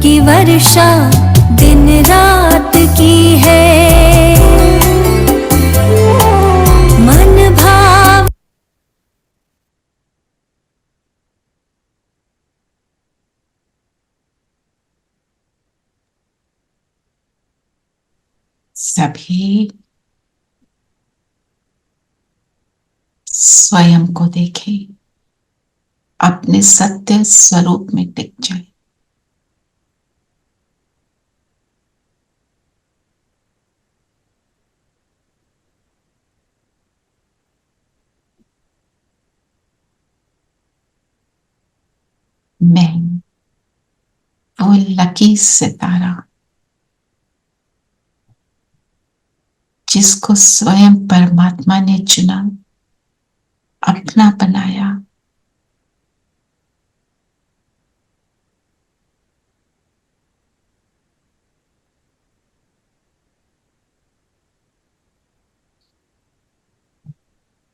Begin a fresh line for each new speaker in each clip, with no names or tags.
की वर्षा दिन रात की है, मन भाव
सभी स्वयं को देखें, अपने सत्य स्वरूप में टिक जाए। मैं वो लकी सितारा जिसको स्वयं परमात्मा ने चुना, अपना बनाया,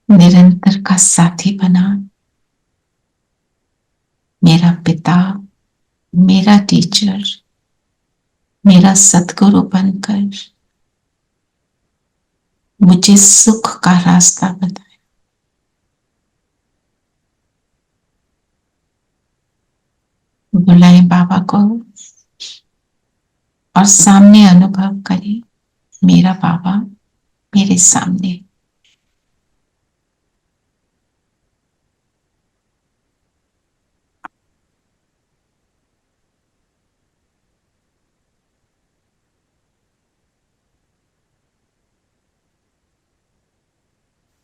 निरंतर का साथी बना, मेरा पिता, मेरा टीचर, मेरा सतगुरु बनकर मुझे सुख का रास्ता बताया। बुलाएं बाबा को और सामने अनुभव करें, मेरा बाबा मेरे सामने।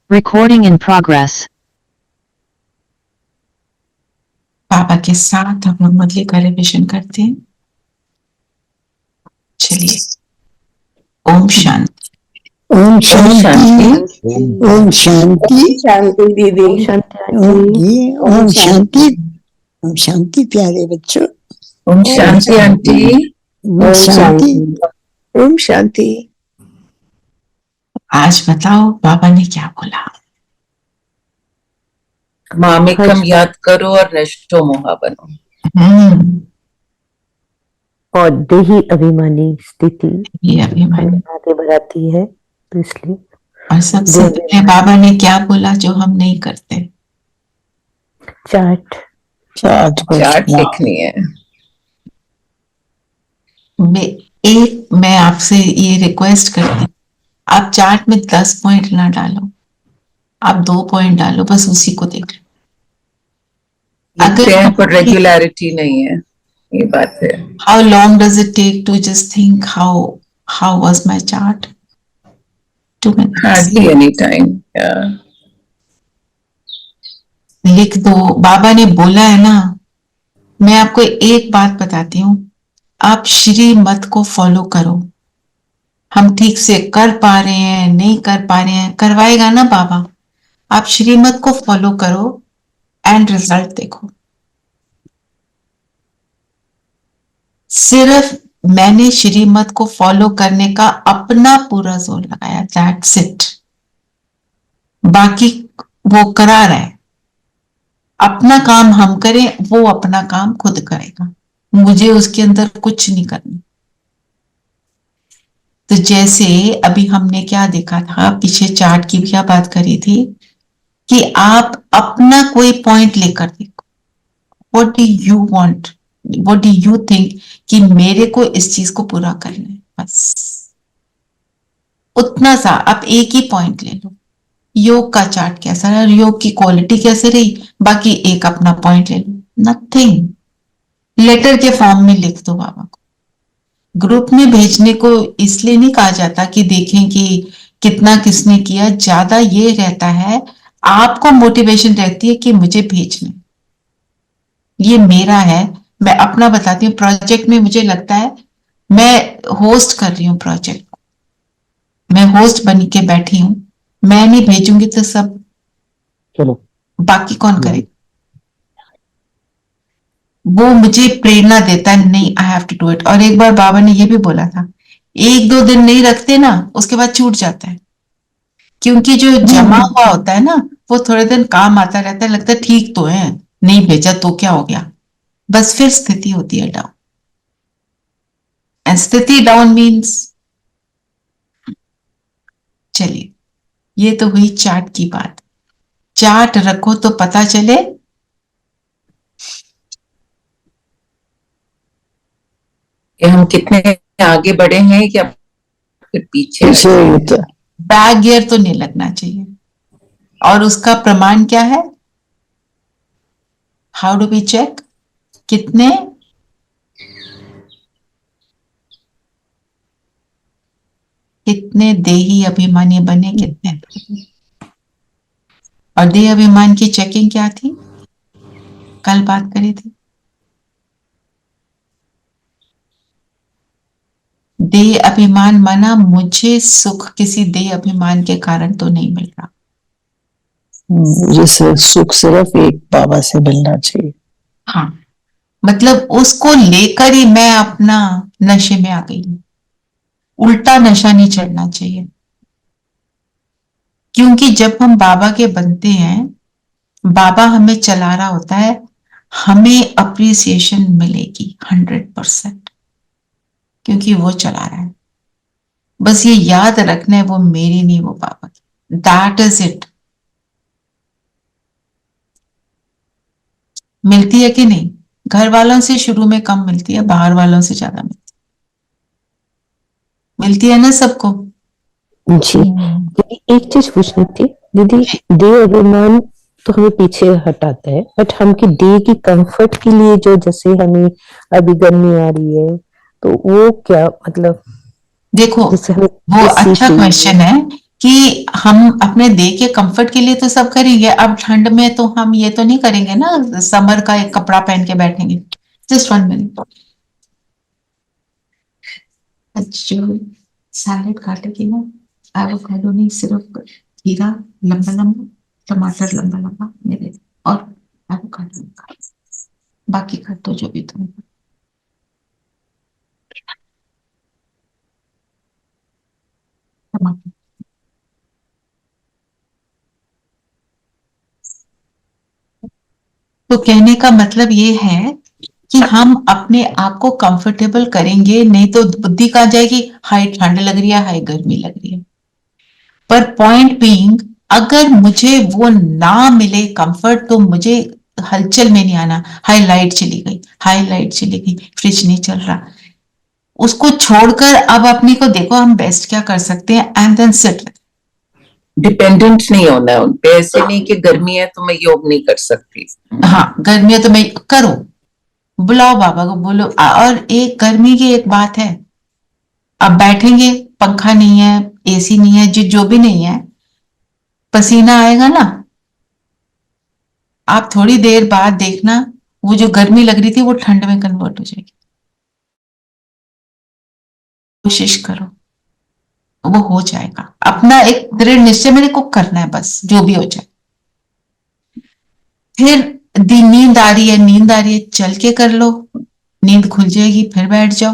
Recording in progress.
बाबा के साथ हम लोग मुरली का रिविजन करते हैं। चलिए, ओम शांति।
ओम शांति। ओम शांति।
शांति दीदी।
ओम शांति। ओम शांति प्यारे बच्चों।
ओम शांति आंटी।
ओम शांति।
ओम शांति।
आज बताओ बाबा ने क्या बोला?
मामेकम याद करो और नष्टो मोहा बनो।
और देही अभिमानी स्थिति
ये अभिमानी
आगे बढ़ाती है, तो इसलिए।
और सबसे पहले बाबा ने क्या बोला जो हम नहीं करते?
चार्ट
लिखनी है।
मैं आपसे ये रिक्वेस्ट करती हूँ, आप चार्ट में 10 पॉइंट ना डालो, आप 2 पॉइंट डालो, बस उसी को देख लो।
अगर पर रेगुलरिटी नहीं है, ये बात है।
How long does it take to just think how was my chart? 2 minutes.
Hardly any time. Yeah.
लिख दो। बाबा ने बोला है ना, मैं आपको एक बात बताती हूँ, आप श्रीमत को फॉलो करो। हम ठीक से कर पा रहे हैं, नहीं कर पा रहे हैं, करवाएगा ना बाबा। आप श्रीमत को फॉलो करो एंड रिजल्ट देखो। सिर्फ मैंने श्रीमत को फॉलो करने का अपना पूरा जोर लगाया, दैट्स इट। बाकी वो करा रहा है, अपना काम हम करें, वो अपना काम खुद करेगा, मुझे उसके अंदर कुछ नहीं करना। तो जैसे अभी हमने क्या देखा था, पीछे चार्ट की क्या बात करी थी कि आप अपना कोई पॉइंट लेकर देखो, what do you want, what do you think कि मेरे को इस चीज को पूरा करना है, बस उतना सा। आप एक ही पॉइंट ले लो, योग का चार्ट कैसा रहा, योग की क्वालिटी कैसे रही, बाकी एक अपना पॉइंट ले लो, नथिंग। लेटर के फॉर्म में लिख दो बाबा को। ग्रुप में भेजने को इसलिए नहीं कहा जाता कि देखें कि कितना किसने किया, ज्यादा ये रहता है आपको मोटिवेशन रहती है कि मुझे भेजना, ये मेरा है। मैं अपना बताती हूँ, प्रोजेक्ट में मुझे लगता है मैं होस्ट कर रही हूँ प्रोजेक्ट, मैं होस्ट बन के बैठी हूँ, मैं नहीं भेजूंगी तो सब
चलो
बाकी कौन करेगा? वो मुझे प्रेरणा देता है, नहीं I have to do it. और एक बार बाबा ने ये भी बोला था, 1-2 दिन नहीं रखते ना, उसके बाद छूट जाता है, क्योंकि जो जमा हुआ होता है ना, वो थोड़े दिन काम आता रहता है, लगता है ठीक तो है, नहीं भेजा तो क्या हो गया, बस फिर स्थिति होती है डाउन। एंड स्थिति डाउन मीन्स, चलिए ये तो हुई चार्ट की बात। चार्ट रखो तो पता चले
कि हम कितने आगे बढ़े हैं या फिर पीछे
पीछे
रह गए।
तो
बैक गियर तो नहीं लगना चाहिए। और उसका प्रमाण क्या है? How do we check? कितने कितने देही अभिमानी बने, कितने नहीं। और देह अभिमान की चेकिंग क्या थी? कल बात करी थी। देह अभिमान माना मुझे सुख किसी देह अभिमान के कारण तो नहीं मिल रहा।
मुझे सुख सिर्फ एक बाबा से मिलना चाहिए।
हाँ, मतलब उसको लेकर ही मैं अपना नशे में आ गई हूं। उल्टा नशा नहीं चढ़ना चाहिए, क्योंकि जब हम बाबा के बनते हैं, बाबा हमें चला रहा होता है, हमें अप्रिसिएशन मिलेगी 100%, क्योंकि वो चला रहा है। बस ये याद रखना है, वो मेरी नहीं, वो बाबा की। That is it. मिलती है कि नहीं? घर वालों से शुरू में कम मिलती है, बाहर वालों से ज्यादा मिलती है ना सबको।
जी, दीदी एक चीज पूछनी थी दीदी, देह अभिमान तो हमें पीछे हटाता है, बट हम की देह की कंफर्ट के लिए जो जैसे हमें अभी गर्मी आ रही है, तो वो क्या मतलब,
देखो,
जैसे हमें
वो
एसी
अच्छा
चाहिए।
क्वेश्चन है कि हम अपने देह के कंफर्ट के लिए तो सब करेंगे। अब ठंड में तो हम ये तो नहीं करेंगे ना, समर का एक कपड़ा पहन के बैठेंगे। Just 1 minute. जो सैलेड काटेगी ना, एवोकाडो नहीं, सिर्फ खीरा लंबा लंबा, टमाटर लंबा लंबा मेरे, और एवोकाडो का, बाकी काट दो जो भी तुम। टमाटर। तो कहने का मतलब ये है कि हम अपने आप को कंफर्टेबल करेंगे, नहीं तो बुद्धि कहाँ जाएगी? हाय ठंड लग रही है, हाय गर्मी लग रही है। पर पॉइंट बीइंग, अगर मुझे वो ना मिले कंफर्ट, तो मुझे हलचल में नहीं आना। हाई लाइट चली गई, हाई लाइट चली गई, फ्रिज नहीं चल रहा, उसको छोड़कर अब अपने को देखो हम बेस्ट क्या कर सकते हैं, एंड देन सिट।
डिपेंडेंट नहीं होना है उन पे, ऐसे नहीं कि गर्मी है तो मैं योग नहीं कर सकती।
हाँ, गर्मी है तो मैं करो, बुलाओ बाबा को, बोलो। और एक गर्मी की एक बात है, अब बैठेंगे, पंखा नहीं है, एसी नहीं है, जो भी नहीं है, पसीना आएगा ना। आप थोड़ी देर बाद देखना, वो जो गर्मी लग रही थी वो ठंड में कन्वर्ट हो जाएगी। कोशिश करो, वो हो जाएगा। अपना एक दृढ़ निश्चय मेरे को करना है, बस जो भी हो जाए। फिर नींद आ रही है, नींद आ रही है, चल के कर लो, नींद खुल जाएगी, फिर बैठ जाओ।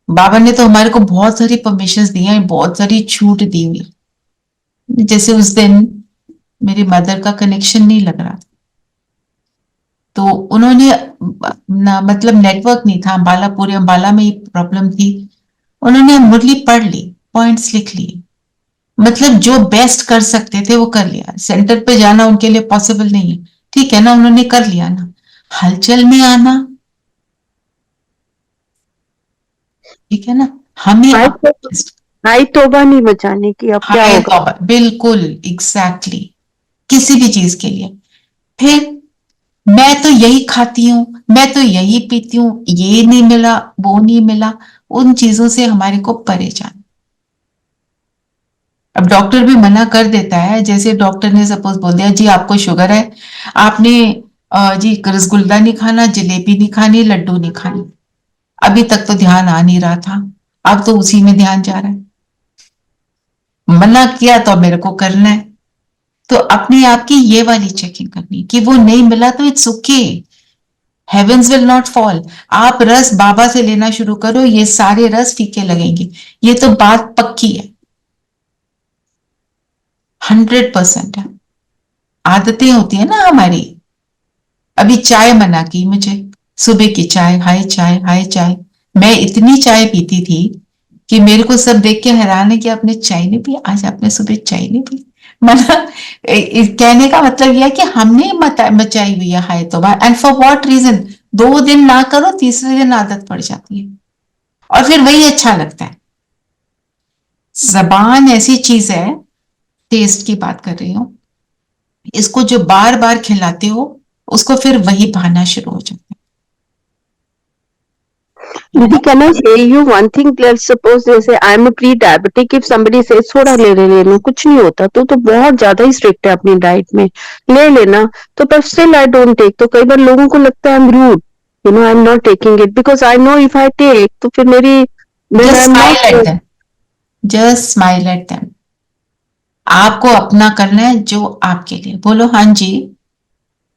बाबा ने तो हमारे को बहुत सारी परमिशंस दी हैं, बहुत सारी छूट दी हुई। जैसे उस दिन मेरी मदर का कनेक्शन नहीं लग रहा था, तो उन्होंने ना, मतलब नेटवर्क नहीं था, अंबाला, पूरे अंबाला में ही प्रॉब्लम थी। उन्होंने मुरली पढ़ ली, पॉइंट्स लिख लिए, मतलब जो बेस्ट कर सकते थे वो कर लिया। सेंटर पे जाना उनके लिए पॉसिबल नहीं है, ठीक है ना, उन्होंने कर लिया ना। हलचल में आना, ठीक है ना, हमें
हाई तौबा नहीं बचाने की, अब क्या होगा।
बिल्कुल एग्जैक्टली, किसी भी चीज के लिए। फिर मैं तो यही खाती हूँ, मैं तो यही पीती हूँ, ये नहीं मिला, वो नहीं मिला, उन चीजों से हमारे को परे जाना। अब डॉक्टर भी मना कर देता है, जैसे डॉक्टर ने सपोज बोल दिया जी आपको शुगर है, आपने जी रसगुल्ला नहीं खाना, जलेबी नहीं खानी, लड्डू नहीं खानी। अभी तक तो ध्यान आ नहीं रहा था, अब तो उसी में ध्यान जा रहा है। मना किया तो मेरे को करना है। तो अपने आप की ये वाली चेकिंग करनी कि वो नहीं मिला तो it's okay, heavens will not fall. आप रस बाबा से लेना शुरू करो, ये सारे रस फीके लगेंगे, ये तो बात पक्की है, 100% है। आदतें होती है ना हमारी। अभी चाय मना की मुझे, सुबह की चाय, हाय चाय, हाय चाय, मैं इतनी चाय पीती थी कि मेरे को सब देख के हैरान है कि आपने चाय नहीं पी, आज आपने सुबह चाय नहीं पी। मतलब कहने का मतलब यह है कि हमने मचाई हुई है हाय तौबा, एंड फॉर व्हाट रीजन? 2 दिन ना करो, तीसरे दिन आदत पड़ जाती है और फिर वही अच्छा लगता है। जबान ऐसी चीज है, टेस्ट की बात कर रही हूं, इसको जो बार बार खिलाते हो उसको फिर वही भाना शुरू हो जाता है।
दीदी, can I say you one thing? Let's suppose जैसे I am a pre-diabetic, if somebody says थोड़ा ले लो, कुछ नहीं होता, तो बहुत ज्यादा ही स्ट्रिक्ट है अपनी डाइट में, ले लेना, तो पर still I don't take। तो कई बार लोगों को लगता है I'm rude, you know, I'm not taking it because I know if I take तो फिर मेरी
Just smile at them. Just smile at them. आपको अपना करना है जो आपके लिए। बोलो हाँ जी।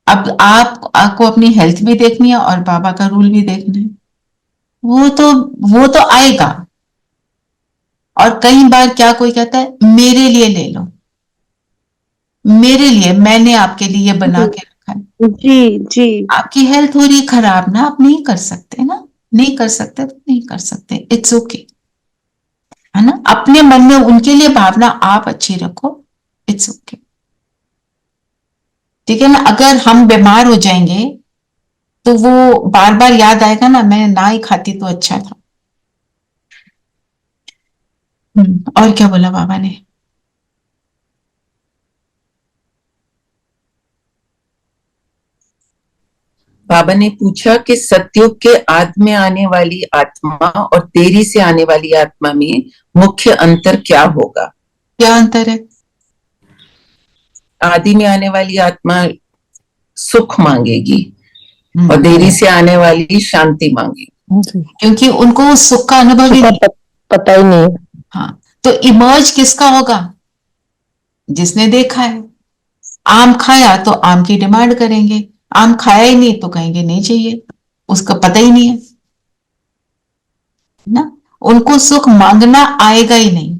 अब आपको अपनी हेल्थ भी देखनी है और बाबा का रूल भी देखना है। वो तो आएगा। और कई बार क्या कोई कहता है मेरे लिए ले लो, मेरे लिए, मैंने आपके लिए बना के रखा है।
जी जी।
आपकी हेल्थ हो रही है खराब ना, आप नहीं कर सकते ना, नहीं कर सकते तो नहीं कर सकते, इट्स ओके, है ना। अपने मन में उनके लिए भावना आप अच्छी रखो, इट्स ओके, ठीक है ना। अगर हम बीमार हो जाएंगे तो वो बार बार याद आएगा ना, मैं ना ही खाती तो अच्छा था। और क्या बोला बाबा ने?
बाबा ने पूछा कि सतयुग के आदि में आने वाली आत्मा और देरी से आने वाली आत्मा में मुख्य अंतर क्या होगा?
क्या अंतर है?
आदि में आने वाली आत्मा सुख मांगेगी और देरी से आने वाली शांति मांगेगी,
क्योंकि उनको सुख का अनुभव ही नहीं,
पता ही नहीं।
हाँ, तो इमर्ज किसका होगा? जिसने देखा है। आम खाया तो आम की डिमांड करेंगे, आम खाया ही नहीं तो कहेंगे नहीं चाहिए, उसका पता ही नहीं है ना। उनको सुख मांगना आएगा ही नहीं।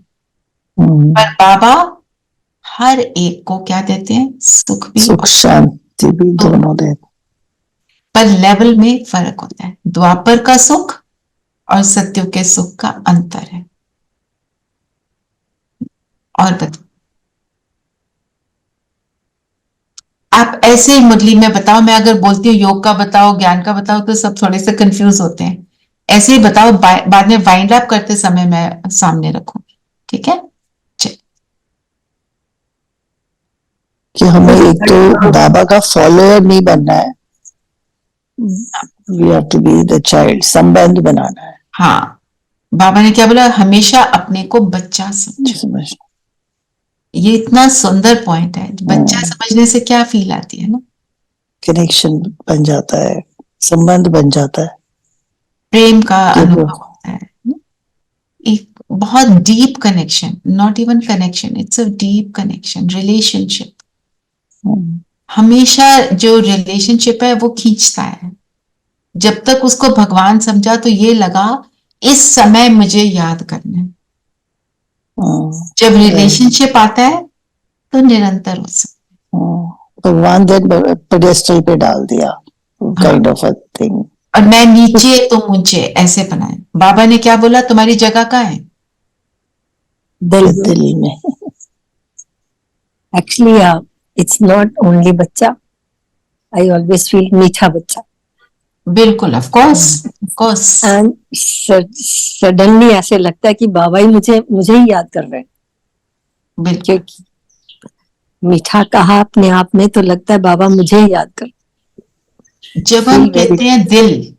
पर बाबा हर एक को क्या देते हैं? सुख भी,
सुख शांति भी दोनों देते।
पर लेवल में फर्क होता है। द्वापर का सुख और सत्युग के सुख का अंतर है। और बताओ आप ऐसे ही मुरली में बताओ, मैं अगर बोलती हूँ योग का बताओ, ज्ञान का बताओ, तो सब थोड़े से कंफ्यूज होते हैं। ऐसे ही बताओ, बाद में वाइंड अप करते समय मैं सामने रखूंगी, ठीक है?
कि हमें एक तो बाबा का फॉलोअर नहीं बनना है, we have to be the child, संबंध बनाना है।
हाँ, बाबा ने क्या बोला? हमेशा अपने को बच्चा समझो। ये इतना सुंदर पॉइंट है। बच्चा समझने से क्या फील आती है ना?
कनेक्शन बन जाता है, संबंध बन जाता है,
प्रेम का अनुभव होता है, एक बहुत deep connection, not even connection, it's a deep connection, relationship. हमेशा जो रिलेशनशिप है वो खींचता है। जब तक उसको भगवान समझा तो ये लगा इस समय मुझे याद करना है। जब रिलेशनशिप आता है तो निरंतर हो सकता है।
भगवान देन पेडेस्टल पे डाल दिया, काइंड ऑफ अ थिंग।
और मैं नीचे तो ऊंचे ऐसे बनाए। बाबा ने क्या बोला? तुम्हारी जगह कहाँ है?
दिल में।
Actually, it's not only बच्चा. I always feel मीठा बच्चा.
बिल्कुल, ऑफ कोर्स।
And suddenly ऐसे लगता है कि बाबा ही मुझे ही याद कर रहे हैं.
बिल्कुल।
मीठा कहा अपने आप में तो लगता है बाबा मुझे ही याद कर।
जब हम कहते हैं दिल,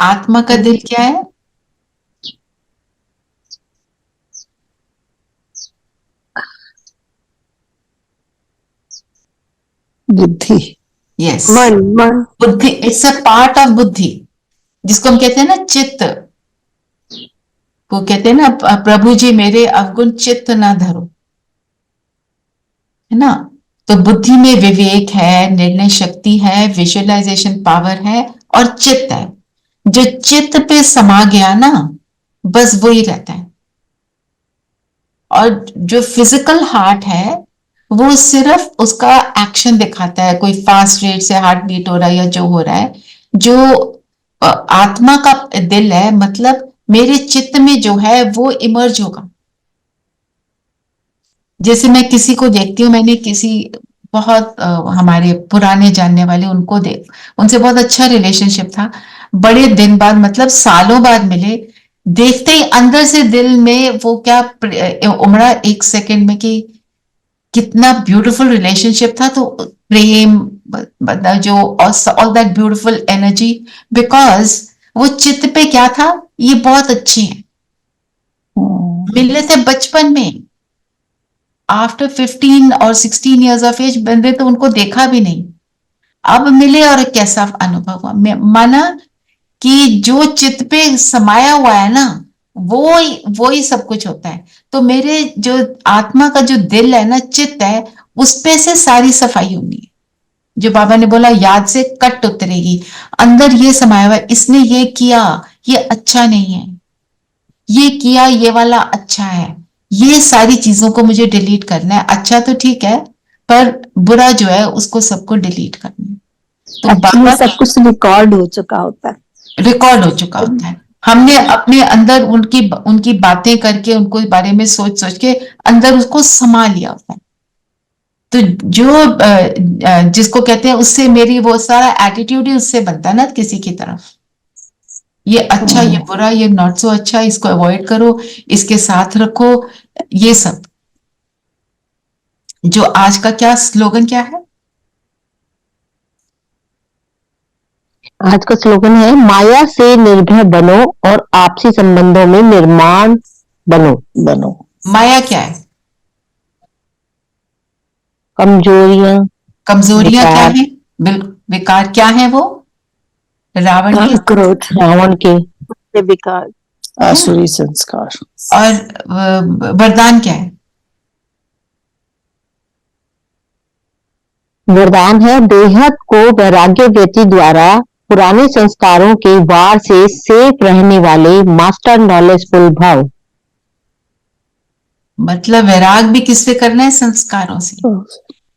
आत्मा का दिल क्या है?
बुद्धि।
यस,
मन।
बुद्धि। इट्स अ पार्ट ऑफ बुद्धि, जिसको हम कहते हैं ना चित्त। वो कहते हैं ना, प्रभु जी मेरे अवगुण चित्त ना धरो, है ना। तो बुद्धि में विवेक है, निर्णय शक्ति है, विजुअलाइजेशन पावर है और चित्त है। जो चित्त पे समा गया ना, बस वो ही रहता है। और जो फिजिकल हार्ट है वो सिर्फ उसका एक्शन दिखाता है, कोई फास्ट रेट से हार्ट बीट हो रहा है या जो हो रहा है। जो आत्मा का दिल है, मतलब मेरे चित्त में जो है वो इमर्ज होगा। जैसे मैं किसी को देखती हूँ, मैंने किसी बहुत हमारे पुराने जानने वाले उनको उनसे बहुत अच्छा रिलेशनशिप था, बड़े दिन बाद, मतलब सालों बाद मिले, देखते ही अंदर से दिल में वो क्या उमड़ा एक सेकंड में कि कितना ब्यूटीफुल रिलेशनशिप था। तो प्रेम, जो all that beautiful energy, because वो चित्त पे क्या था, ये बहुत अच्छे हैं, मिले थे बचपन में, आफ्टर 15 और 16 ईयर्स ऑफ एज बंदे तो उनको देखा भी नहीं, अब मिले और कैसा अनुभव हुआ। माना कि जो चित्त पे समाया हुआ है ना, वो ही सब कुछ होता है। तो मेरे जो आत्मा का जो दिल है ना, चित्त है, उस पे से सारी सफाई होनी है। जो बाबा ने बोला याद से कट उतरेगी, अंदर ये समाया हुआ है, इसने ये किया, ये अच्छा नहीं है, ये किया, ये वाला अच्छा है, ये सारी चीजों को मुझे डिलीट करना है। अच्छा तो ठीक है, पर बुरा जो है उसको सबको डिलीट करना है। तो
एक्चुअली
बाबा
सब कुछ रिकॉर्ड हो चुका होता है।
रिकॉर्ड हो चुका होता है, हमने अपने अंदर उनकी बातें करके, उनको बारे में सोच सोच के अंदर उसको समा लिया होता है। तो जो जिसको कहते हैं, उससे मेरी वो सारा एटीट्यूड ही उससे बनता है ना किसी की तरफ, ये अच्छा, ये बुरा, ये नॉट सो अच्छा, इसको अवॉइड करो, इसके साथ रखो, ये सब। जो आज का क्या स्लोगन क्या है?
आज का स्लोगन है, माया से निर्भय बनो और आपसी संबंधों में निर्माण बनो।
बनो।
माया क्या है?
कमजोरियां,
कमजोरियां क्या
विकार।
है? बिल्कुल, विकार क्या है वो? रावण के
क्रोध।
रावण के विकार।
आसुरी संस्कार।
और वरदान क्या है?
वरदान है, बेहद को वैराग्य व्यक्ति द्वारा पुराने संस्कारों के वार से सेफ रहने वाले मास्टर नॉलेजफुल भाव।
मतलब वैराग भी किससे करना है? संस्कारों से।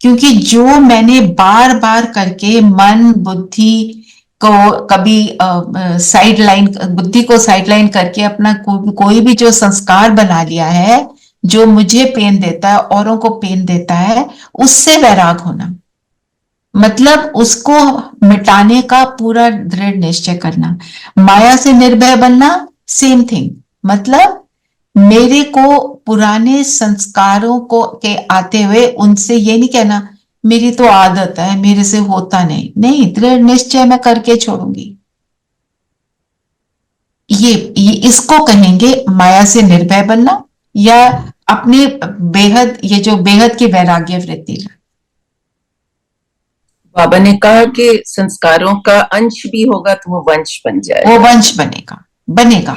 क्योंकि जो मैंने बार बार करके मन बुद्धि को कभी साइड लाइन, बुद्धि को साइड लाइन करके अपना कोई भी जो संस्कार बना लिया है, जो मुझे पेन देता है, औरों को पेन देता है, उससे वैराग होना, मतलब उसको मिटाने का पूरा दृढ़ निश्चय करना। माया से निर्भय बनना, सेम थिंग, मतलब मेरे को पुराने संस्कारों को के आते हुए उनसे ये नहीं कहना मेरी तो आदत है, मेरे से होता नहीं, दृढ़ निश्चय मैं करके छोड़ूंगी। ये इसको कहेंगे माया से निर्भय बनना, या अपने बेहद, ये जो बेहद की वैराग्य वृत्ति।
बाबा ने कहा कि संस्कारों का अंश भी होगा तो वो वंश बन जाए,
वो वंश बनेगा,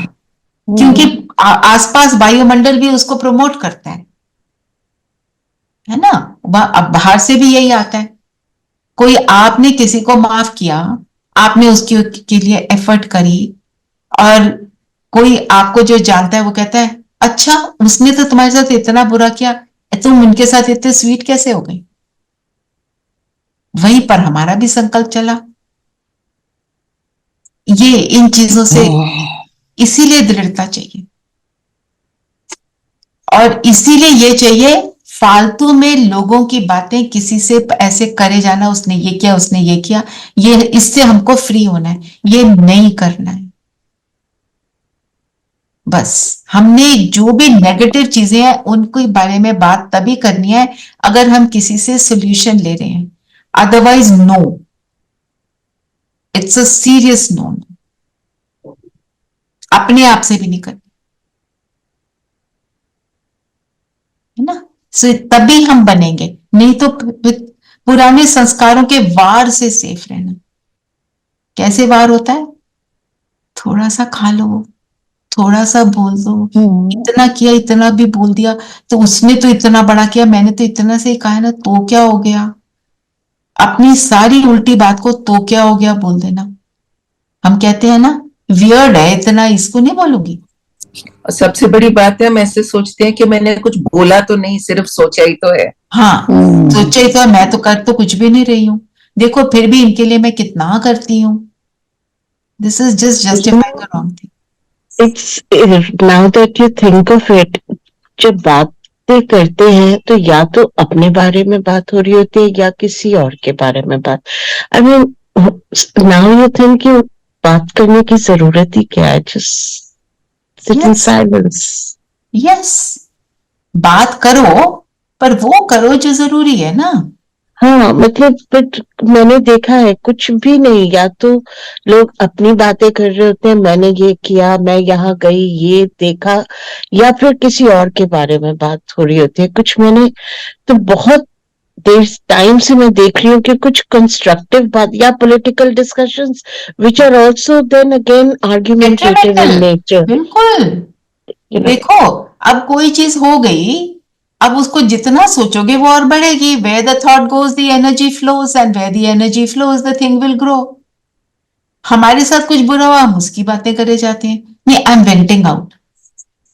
क्योंकि आसपास वायुमंडल भी उसको प्रमोट करता है ना। अब बाहर से भी यही आता है। कोई, आपने किसी को माफ किया, आपने उसके के लिए एफर्ट करी, और कोई आपको जो जानता है वो कहता है अच्छा, उसने तो तुम्हारे साथ इतना बुरा किया, तुम उनके साथ इतने स्वीट कैसे हो गई? वहीं पर हमारा भी संकल्प चला। ये इन चीजों से इसीलिए दृढ़ता चाहिए, और इसीलिए ये चाहिए, फालतू में लोगों की बातें किसी से ऐसे करे जाना, उसने ये किया, उसने ये किया, ये इससे हमको फ्री होना है, ये नहीं करना है। बस हमने जो भी नेगेटिव चीजें हैं उनके बारे में बात तभी करनी है अगर हम किसी से सोल्यूशन ले रहे हैं, otherwise no, it's a serious no. अपने आप से भी नहीं करनी है ना, तभी हम बनेंगे, नहीं तो पुराने संस्कारों के वार से सेफ रहना। कैसे वार होता है? थोड़ा सा खा लो, थोड़ा सा बोल दो, इतना किया, इतना भी बोल दिया, तो उसने तो इतना बड़ा किया, मैंने तो इतना से ही कहा है ना, तो क्या हो गया? अपनी सारी उल्टी बात को तो क्या हो गया बोल देना। हम कहते हैं ना, वियर्ड है इतना, इसको नहीं बोलूंगी।
और सबसे बड़ी बात है, हम ऐसे सोचते हैं कि मैंने कुछ बोला तो नहीं, सिर्फ सोचा ही तो है।
हाँ, सोचा ही तो है, मैं तो कर तो कुछ भी नहीं रही हूं, देखो फिर भी इनके लिए मैं कितना करती हूँ। This is just justifying the wrong thing.
It's now that you think of it, जब बातें करते हैं तो या तो अपने बारे में बात हो रही होती है या किसी और के बारे में बात. I mean, now you think you बात करने की जरूरत ही क्या है? Just sit in
Yes.
silence.
Yes, बात करो, पर वो करो जो जरूरी है ना.
हाँ, मतलब बट मैंने देखा है कुछ भी नहीं, या तो लोग अपनी बातें कर रहे होते हैं, मैंने ये किया, मैं यहाँ गई, ये देखा, या फिर किसी और के बारे में बात हो रही होती है. कुछ मैंने तो बहुत देर टाइम से मैं देख रही हूँ कि कुछ कंस्ट्रक्टिव बात या political discussions which are also then again argumentative in nature.
बिल्कुल. देखो, अब कोई चीज हो गई, अब उसको जितना सोचोगे वो और बढ़ेगी. Where the thought goes, the energy flows, and where the energy flows, the thing will grow. हमारे साथ कुछ बुरा हुआ, हम उसकी बातें करे जाते हैं. नहीं, आई एम वेंटिंग आउट.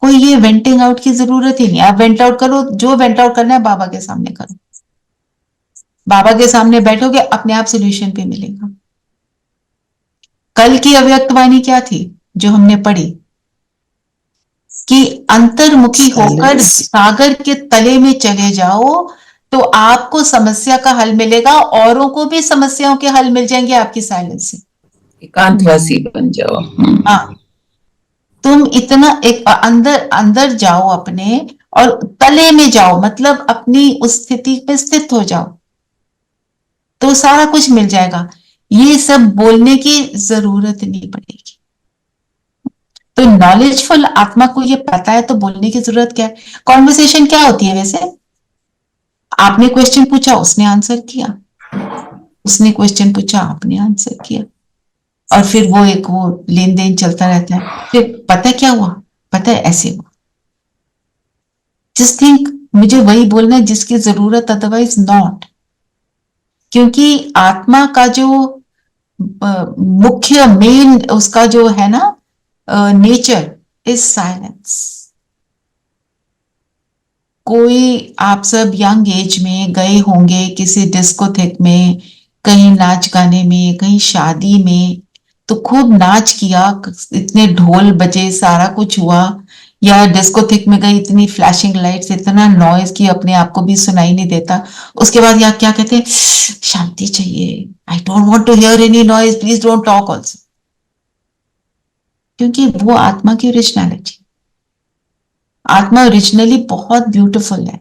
कोई ये वेंटिंग आउट की जरूरत ही नहीं. आप वेंट आउट करो, जो वेंट आउट करना है बाबा के सामने करो. बाबा के सामने बैठोगे, अपने आप सोल्यूशन पे मिलेगा. कल की अव्यक्तवाणी क्या थी जो हमने पढ़ी? कि अंतर्मुखी होकर सागर के तले में चले जाओ तो आपको समस्या का हल मिलेगा, औरों को भी समस्याओं के हल मिल जाएंगे आपकी साइलेंस से.
एकांतवासी बन जाओ.
हाँ, तुम इतना एक अंदर अंदर जाओ अपने, और तले में जाओ, मतलब अपनी उस स्थिति पे स्थित हो जाओ, तो सारा कुछ मिल जाएगा. ये सब बोलने की जरूरत नहीं पड़ेगी. तो नॉलेजफुल आत्मा को ये पता है, तो बोलने की जरूरत क्या है? कॉन्वर्सेशन क्या होती है वैसे? आपने क्वेश्चन पूछा, उसने आंसर किया, उसने क्वेश्चन पूछा, आपने आंसर किया, और फिर वो एक वो लेन देन चलता रहता है. फिर पता है क्या हुआ? पता है ऐसे हुआ. जस्ट थिंक, मुझे वही बोलना है जिसकी जरूरत, अदरवाइज नॉट. क्योंकि आत्मा का जो मुख्य मेन उसका जो है ना नेचर इज साइलेंस. कोई आप सब यंग एज में गए होंगे किसी डिस्कोथेक में, कहीं नाच गाने में, कहीं शादी में, तो खूब नाच किया, इतने ढोल बजे, सारा कुछ हुआ. या डिस्कोथेक में गई, इतनी फ्लैशिंग लाइट्स, इतना नॉइज कि अपने आप को भी सुनाई नहीं देता. उसके बाद या क्या कहते हैं, शांति चाहिए, I don't want to hear any noise, please don't talk also. क्योंकि वो आत्मा की ओरिजिनलिटी. आत्मा ओरिजिनली बहुत ब्यूटीफुल है,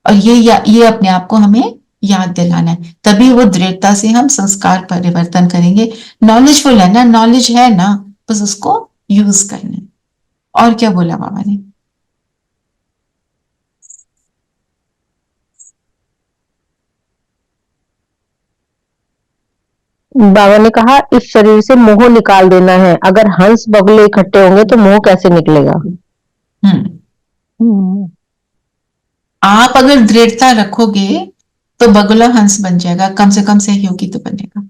और ये अपने आप को हमें याद दिलाना है. तभी वो दृढ़ता से हम संस्कार परिवर्तन करेंगे. नॉलेजफुल है ना, नॉलेज है ना, बस उसको यूज करना है. और क्या बोला बाबा ने?
बाबा ने कहा इस शरीर से मोह निकाल देना है. अगर हंस बगुले इकट्ठे होंगे तो मोह कैसे निकलेगा?
आप अगर दृढ़ता रखोगे तो बगुला हंस बन जाएगा, कम से कम सहयोगी तो बनेगा.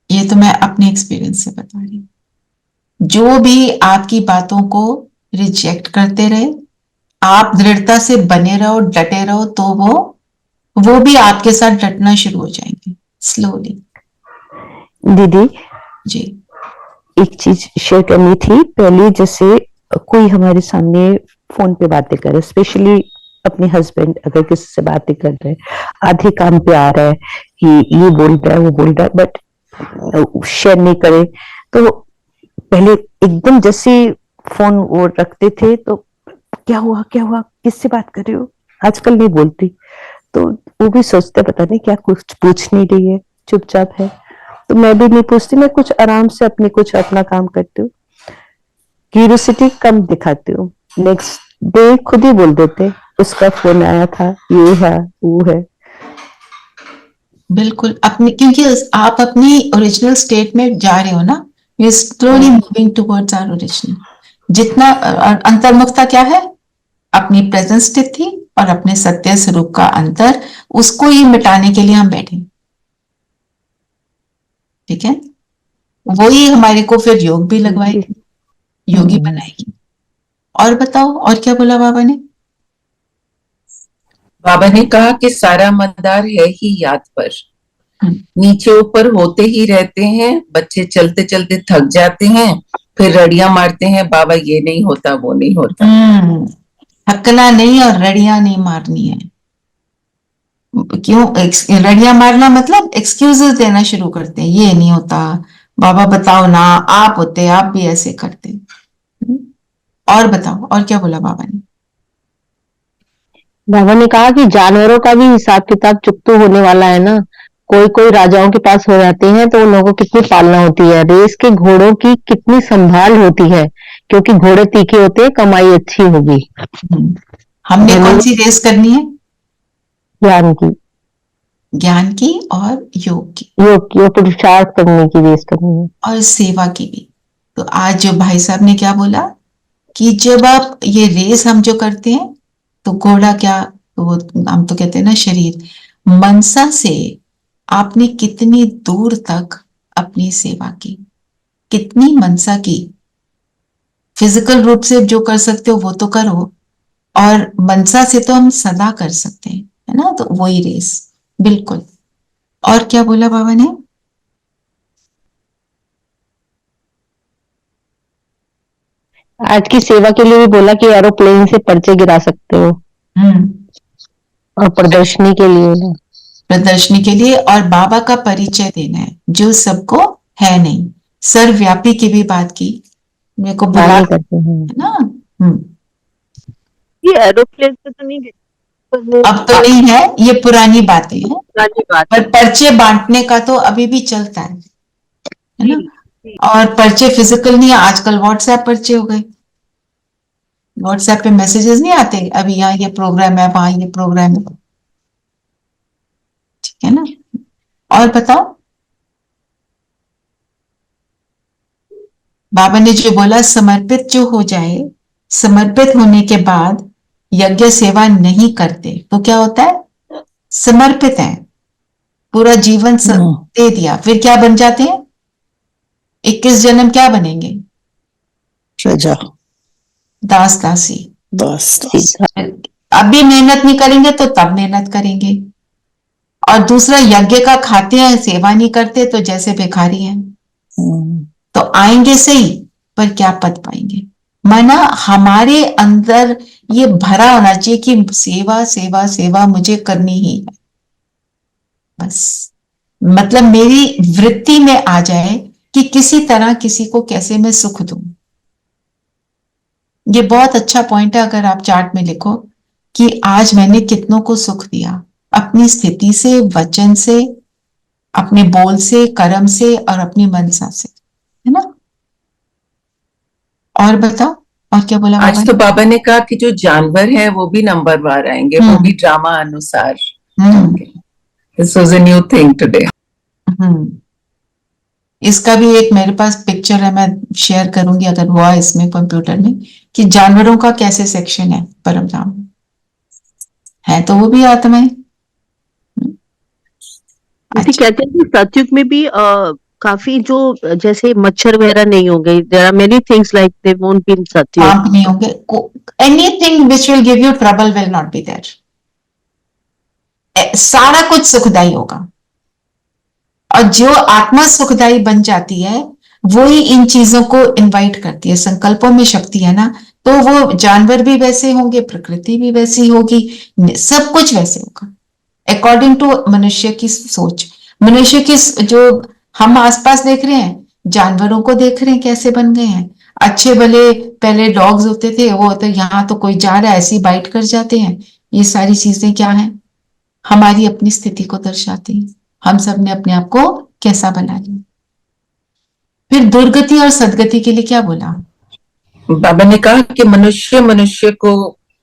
ये तो मैं अपने एक्सपीरियंस से बता रही हूँ. जो भी आपकी बातों को रिजेक्ट करते रहे, आप दृढ़ता से बने रहो, डटे रहो, तो वो भी आपके साथ डटना शुरू हो जाएंगे स्लोली.
दीदी
जी,
एक चीज शेयर करनी थी. पहले जैसे कोई हमारे सामने फोन पे बातें करे, स्पेशली अपने हस्बैंड अगर किसी से बातें कर रहे हैं, आधे काम पे आ रहा है कि ये बोल रहा है, वो बोल रहा है, बट शेयर नहीं करे. तो पहले एकदम जैसे फोन वो रखते थे तो क्या हुआ क्या हुआ, किससे बात कर रहे हो? आजकल नहीं बोलती. तो वो भी सोचते पता नहीं क्या, कुछ पूछ नहीं रही है, चुपचाप है. तो मैं भी नहीं पूछती, मैं कुछ आराम से कुछ अपना काम करती हूँ. क्यूरियोसिटी कम दिखाती हूँ. नेक्स्ट डे खुद ही बोल देते उसका फोन आया था, ये है वो है.
बिल्कुल अपनी, क्योंकि आप अपनी ओरिजिनल स्टेट में जा रहे हो ना. You slowly moving towards our original. जितना अंतर्मुखता क्या है? अपनी प्रेजेंट स्थिति और अपने सत्य स्वरूप का अंतर, उसको ही मिटाने के लिए हम बैठे. ठीक है, वही हमारे को फिर योग भी लगवाएगी, योगी बनाएगी. और बताओ, और क्या बोला बाबा ने?
बाबा ने कहा कि सारा मदार है ही याद पर. नीचे ऊपर होते ही रहते हैं, बच्चे चलते चलते थक जाते हैं, फिर रड़ियां मारते हैं, बाबा ये नहीं होता वो नहीं होता।
थकना नहीं और रड़ियां नहीं मारनी है। क्यों रड़ियां मारना मतलब एक्सक्यूजेस देना शुरू करते हैं, ये नहीं होता, बाबा बताओ ना, आप होते आप भी ऐसे करते। और बताओ, और क्या बोला बाबा ने?
बाबा ने कहा कि जानवरों का भी हिसाब किताब चुकतो होने वाला है ना। कोई कोई राजाओं के पास हो जाते हैं तो उन लोगों को कितनी पालना होती है। रेस के घोड़ों की कितनी संभाल होती है, क्योंकि घोड़े तीखे होते हैं, कमाई अच्छी होगी।
हमने कौन सी रेस करनी है?
ज्ञान की,
ज्ञान की और योग की,
योग की और पुरुषार्थ करने की रेस करनी है,
और सेवा की भी। तो आज जो भाई साहब ने क्या बोला कि जब आप ये रेस हम जो करते हैं तो घोड़ा क्या, तो वो हम तो कहते हैं ना शरीर, मनसा से आपने कितनी दूर तक अपनी सेवा की, कितनी मनसा की। फिजिकल रूप से जो कर सकते हो वो तो करो, और मनसा से तो हम सदा कर सकते हैं, है ना? तो वही रेस, बिल्कुल। और क्या बोला बाबा ने?
आज की सेवा के लिए भी बोला कि एरोप्लेन से पर्चे गिरा सकते हो, और प्रदर्शनी के लिए ना,
प्रदर्शनी के लिए, और बाबा का परिचय देना है जो सबको है नहीं। सर्वव्यापी की भी बात की, मेरे को बुला
नहीं करते हैं।
है ना।
ये एरोप्लेन से तो नहीं
अब तो नहीं है, ये पुरानी बातें हैं,
बात
पर पर्चे बांटने का तो अभी भी चलता है ना? और पर्चे फिजिकल नहीं है, आजकल व्हाट्सएप पर्चे हो गए। व्हाट्सएप पे मैसेजेस नहीं आते, अभी यहाँ ये प्रोग्राम है, वहां ये प्रोग्राम है, ठीक है ना? और बताओ, बाबा ने जो बोला समर्पित जो हो जाए, समर्पित होने के बाद यज्ञ सेवा नहीं करते तो क्या होता है? समर्पित है, पूरा जीवन दे दिया, फिर क्या बन जाते हैं? 21 जन्म क्या बनेंगे?
प्रजा,
दास दासी।
दास दास।
अभी मेहनत नहीं करेंगे तो तब मेहनत करेंगे, और दूसरा यज्ञ का खाते हैं, सेवा नहीं करते तो जैसे भिखारी हैं। तो आएंगे सही, पर क्या पद पाएंगे? माना हमारे अंदर ये भरा होना चाहिए कि सेवा सेवा सेवा मुझे करनी ही है, बस। मतलब मेरी वृत्ति में आ जाए कि किसी तरह किसी को कैसे मैं सुख दूं। ये बहुत अच्छा पॉइंट है, अगर आप चार्ट में लिखो कि आज मैंने कितनों को सुख दिया, अपनी स्थिति से, वचन से, अपने बोल से, कर्म से, और अपनी मनसा से, है ना? और बताओ, और क्या बोला बाबा
आज तो बाबा ने कहा कि जो जानवर है वो भी नंबरवार आएंगे, वो भी ड्रामा अनुसार। This was a new thing today.
इसका भी एक मेरे पास पिक्चर है, मैं शेयर करूंगी अगर हुआ इसमें कंप्यूटर में, कि जानवरों का कैसे सेक्शन है परम धाम में। है तो वो भी आत्माएं।
कहते हैं कि सतयुग में भी काफी जो जैसे मच्छर वगैरह नहीं होंगे, there are many things like they won't be in Satyug.
पाप नहीं होंगे, anything which will give you trouble will not be there. सारा कुछ सुखदाई होगा, और जो आत्मा सुखदाई बन जाती है वही इन चीजों को इनवाइट करती है। संकल्पों में शक्ति है ना, तो वो जानवर भी वैसे होंगे, प्रकृति भी वैसी होगी, सब कुछ वैसे होगा अकॉर्डिंग टू मनुष्य की सोच। मनुष्य की जो हम आसपास देख रहे हैं, जानवरों को देख रहे हैं कैसे बन गए हैं। अच्छे भले पहले डॉग्स होते थे, वो होते यहाँ तो कोई जा रहा है ऐसे ही बाइट कर जाते हैं। ये सारी चीजें क्या है? हमारी अपनी स्थिति को दर्शाती है, हम सब ने अपने आप को कैसा बना लिया। फिर दुर्गति और सदगति के लिए क्या बोला?
बाबा ने कहा कि मनुष्य मनुष्य को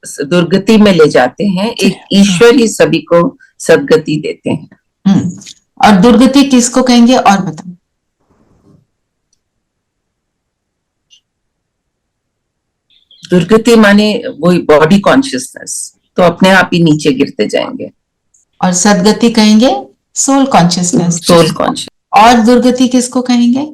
दुर्गति में ले जाते हैं, एक ईश्वर ही सभी को सदगति देते हैं।
और दुर्गति किसको कहेंगे, और बताओ?
दुर्गति माने वही बॉडी कॉन्शियसनेस, तो अपने आप ही नीचे गिरते जाएंगे।
और सदगति कहेंगे सोल कॉन्शियसनेस,
सोल कॉन्शियस।
और दुर्गति किसको कहेंगे?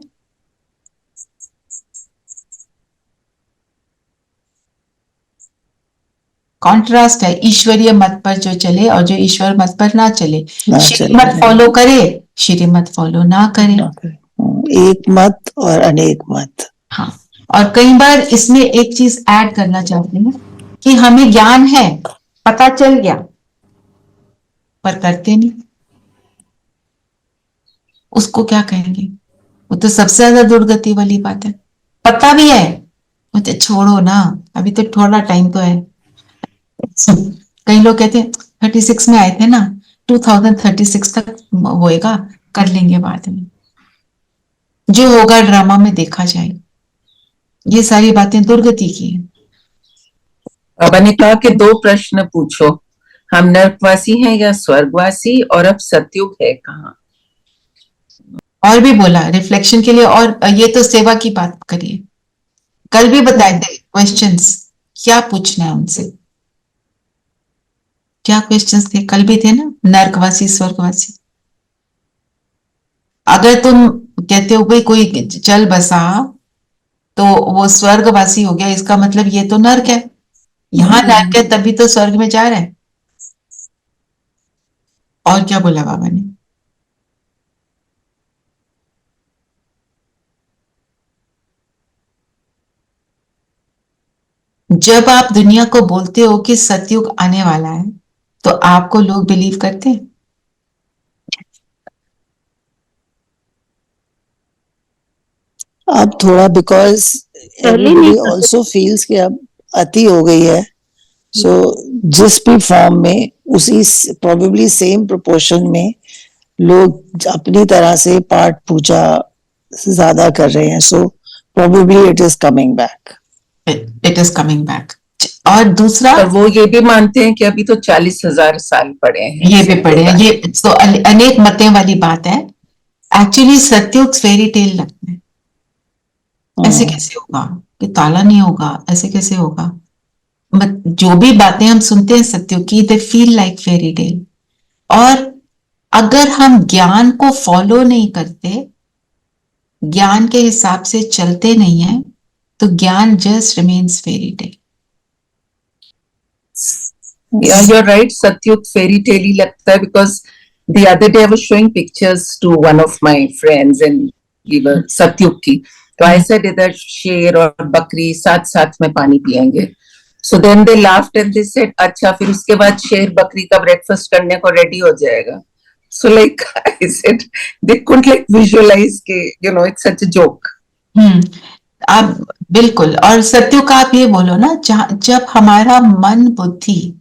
कॉन्ट्रास्ट है, ईश्वरीय मत पर जो चले और जो ईश्वर मत पर ना चले। शिव मत फॉलो करे श्रीमत फॉलो ना करें।
ना करें। एक मत और अनेक मत।
हाँ, और कई बार इसमें एक चीज ऐड करना चाहते हैं कि हमें ज्ञान है, पता चल गया, पर करते नहीं, उसको क्या कहेंगे? वो तो सबसे ज्यादा दुर्गति वाली बात है। पता भी है, मुझे छोड़ो ना, अभी तो थोड़ा टाइम तो है। कई लोग कहते हैं 36 में आए थे ना, 2036 तक होएगा, कर लेंगे बाद में, जो होगा ड्रामा में देखा जाएगा। ये सारी बातें दुर्गति की है।
बाबा ने कहा कि 2 प्रश्न पूछो, हम नरकवासी हैं या स्वर्गवासी, और अब सतयुग है कहाँ?
और भी बोला रिफ्लेक्शन के लिए, और ये तो सेवा की बात करिए। कल भी बताए थे क्वेश्चंस, क्या पूछना है उनसे, क्या क्वेश्चंस थे? कल भी थे ना, नरकवासी स्वर्गवासी। अगर तुम कहते हो भाई कोई चल बसा तो वो स्वर्गवासी हो गया, इसका मतलब ये तो नर्क है, यहाँ नर्क है तभी तो स्वर्ग में जा रहा है। और क्या बोला बाबा ने? जब आप दुनिया को बोलते हो कि सतयुग आने वाला है, तो आपको लोग बिलीव करते हैं?
अब थोड़ा बिकॉज
पहले नहीं
एवरीबडी
करते
ऑल्सो फील्स कि अब अति हो गई है, सो जिस भी फॉर्म में उसी प्रोबेबली सेम प्रोपोर्शन में लोग अपनी तरह से पाठ पूजा ज्यादा कर रहे हैं, so probably it is coming back.
It is coming back. और दूसरा,
पर वो ये भी मानते हैं कि अभी तो 40,000 साल पड़े हैं।
ये भी पढ़े हैं, ये तो अनेक मतों वाली बात है। एक्चुअली सतयुग फेरी टेल लगता है। ऐसे कैसे होगा कि ताला नहीं होगा, ऐसे कैसे होगा? जो भी बातें हम सुनते हैं सत्यों की, they feel like fairy tale. और अगर हम ज्ञान को फॉलो नहीं करते, ज्ञान के हिसाब से चलते नहीं है, तो ज्ञान just remains fairy tale.
Yeah, you're right. Satyug fairy tale ही लगता है, because the other day I was showing pictures to one of my friends and we were Satyug की, तो I said इधर शेर और बकरी साथ साथ में पानी पिएंगे. So then they laughed and they said, अच्छा फिर उसके बाद शेर बकरी का ब्रेकफास्ट करने को रेडी हो जाएगा. So like I said, they couldn't like visualize के, you know, it's such a joke.
आप बिल्कुल, और सत्यों का आप ये बोलो ना, जब हमारा मन बुद्धि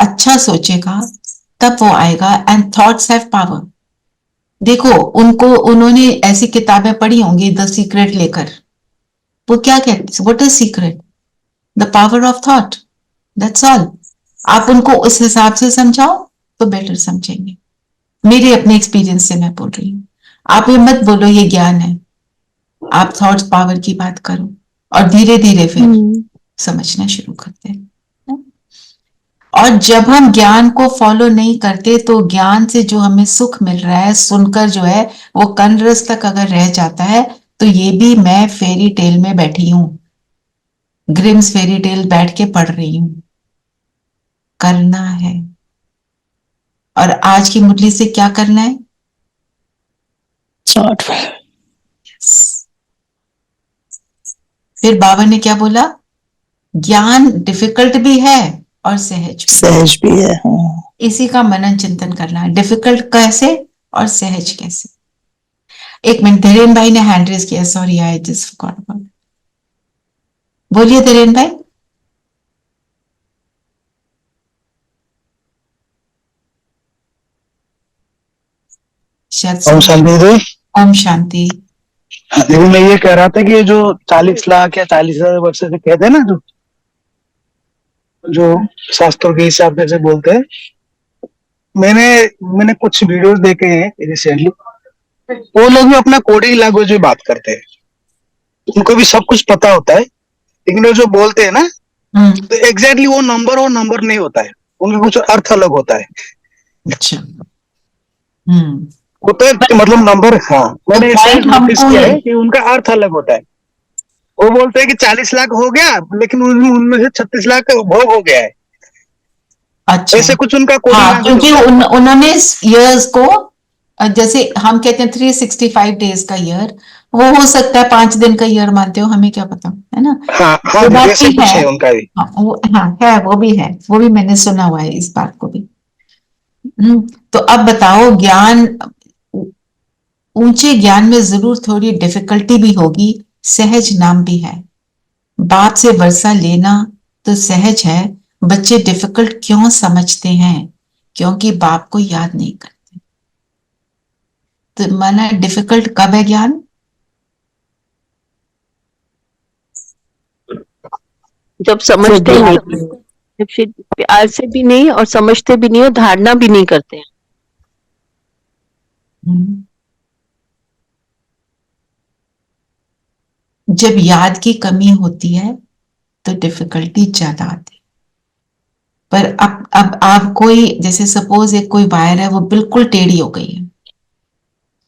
अच्छा सोचेगा तब वो आएगा। And thoughts have power. देखो, उन्होंने ऐसी किताबें पढ़ी होंगी द सीक्रेट लेकर, वो क्या कहते, what is secret? The power of thought, that's all. आप उनको उस हिसाब से समझाओ तो बेटर समझेंगे। मेरे अपने एक्सपीरियंस से मैं बोल रही हूँ। आप ये मत बोलो ये ज्ञान है, आप थॉट्स पावर की बात करो, और धीरे धीरे फिर समझना शुरू करते हैं। और जब हम ज्ञान को फॉलो नहीं करते, तो ज्ञान से जो हमें सुख मिल रहा है सुनकर, जो है वो कनरस तक अगर रह जाता है, तो ये भी मैं फेरी टेल में बैठी हूं, ग्रिम्स फेरी टेल बैठ के पढ़ रही हूं। करना है, और आज की मुरली से क्या करना है? फिर बाबा ने क्या बोला? ज्ञान डिफिकल्ट भी है और सहज
भी है। हाँ।
इसी का मनन चिंतन करना है, डिफिकल्ट कैसे और सहज कैसे। एक मिनट, धीरेन भाई ने हैंड रेज किया, sorry I just forgot about. बोलिए धीरेन भाई।
ओम शांति दे।
ओम शांति।
दीदी मैं ये कह रहा था कि ये जो 40 लाख या 40,000 वर्ष से कहते हैं ना, जो शास्त्रों के हिसाब से बोलते हैं, मैंने कुछ वीडियोस देखे हैं रिसेंटली। वो लोग भी अपना कोडिंग लैंग्वेज में बात करते हैं, उनको भी सब कुछ पता होता है, लेकिन वो जो बोलते हैं ना, तो एग्जैक्टली वो नंबर नहीं होता है, उनका कुछ अर्थ अलग होता है।
अच्छा।
होता है मतलब नंबर। हाँ, मैंने नोटिस किया है कि उनका अर्थ अलग होता है। वो बोलते हैं कि 40 लाख हो गया, लेकिन उनमें से 36 लाख भोग हो गया है।
अच्छा,
ऐसे कुछ उनका
हाँ, क्योंकि उन्होंने ईयर्स को जैसे हम कहते हैं 365 डेज का ईयर, वो हो सकता है 5 दिन का ईयर मानते हो, हमें क्या पता, है ना?
हाँ हाँ
वो
दीदी,
बात
ऐसे
भी
कुछ
है।
है उनका भी।
हाँ, वो भी है, वो भी मैंने सुना हुआ है इस बात को भी। तो अब बताओ, ज्ञान, ऊंचे ज्ञान में जरूर थोड़ी डिफिकल्टी भी होगी, सहज नाम भी है। बाप से वर्षा लेना तो सहज है, बच्चे डिफिकल्ट क्यों समझते हैं? क्योंकि बाप को याद नहीं करते। तो माना डिफिकल्ट कब है ज्ञान?
जब समझते ही नहीं, जब प्यार से भी नहीं और समझते भी नहीं और धारणा भी नहीं करते हैं।
जब याद की कमी होती है तो डिफिकल्टी ज्यादा आती है। पर अब आप कोई, जैसे सपोज एक कोई वायर है, वो बिल्कुल टेढ़ी हो गई है।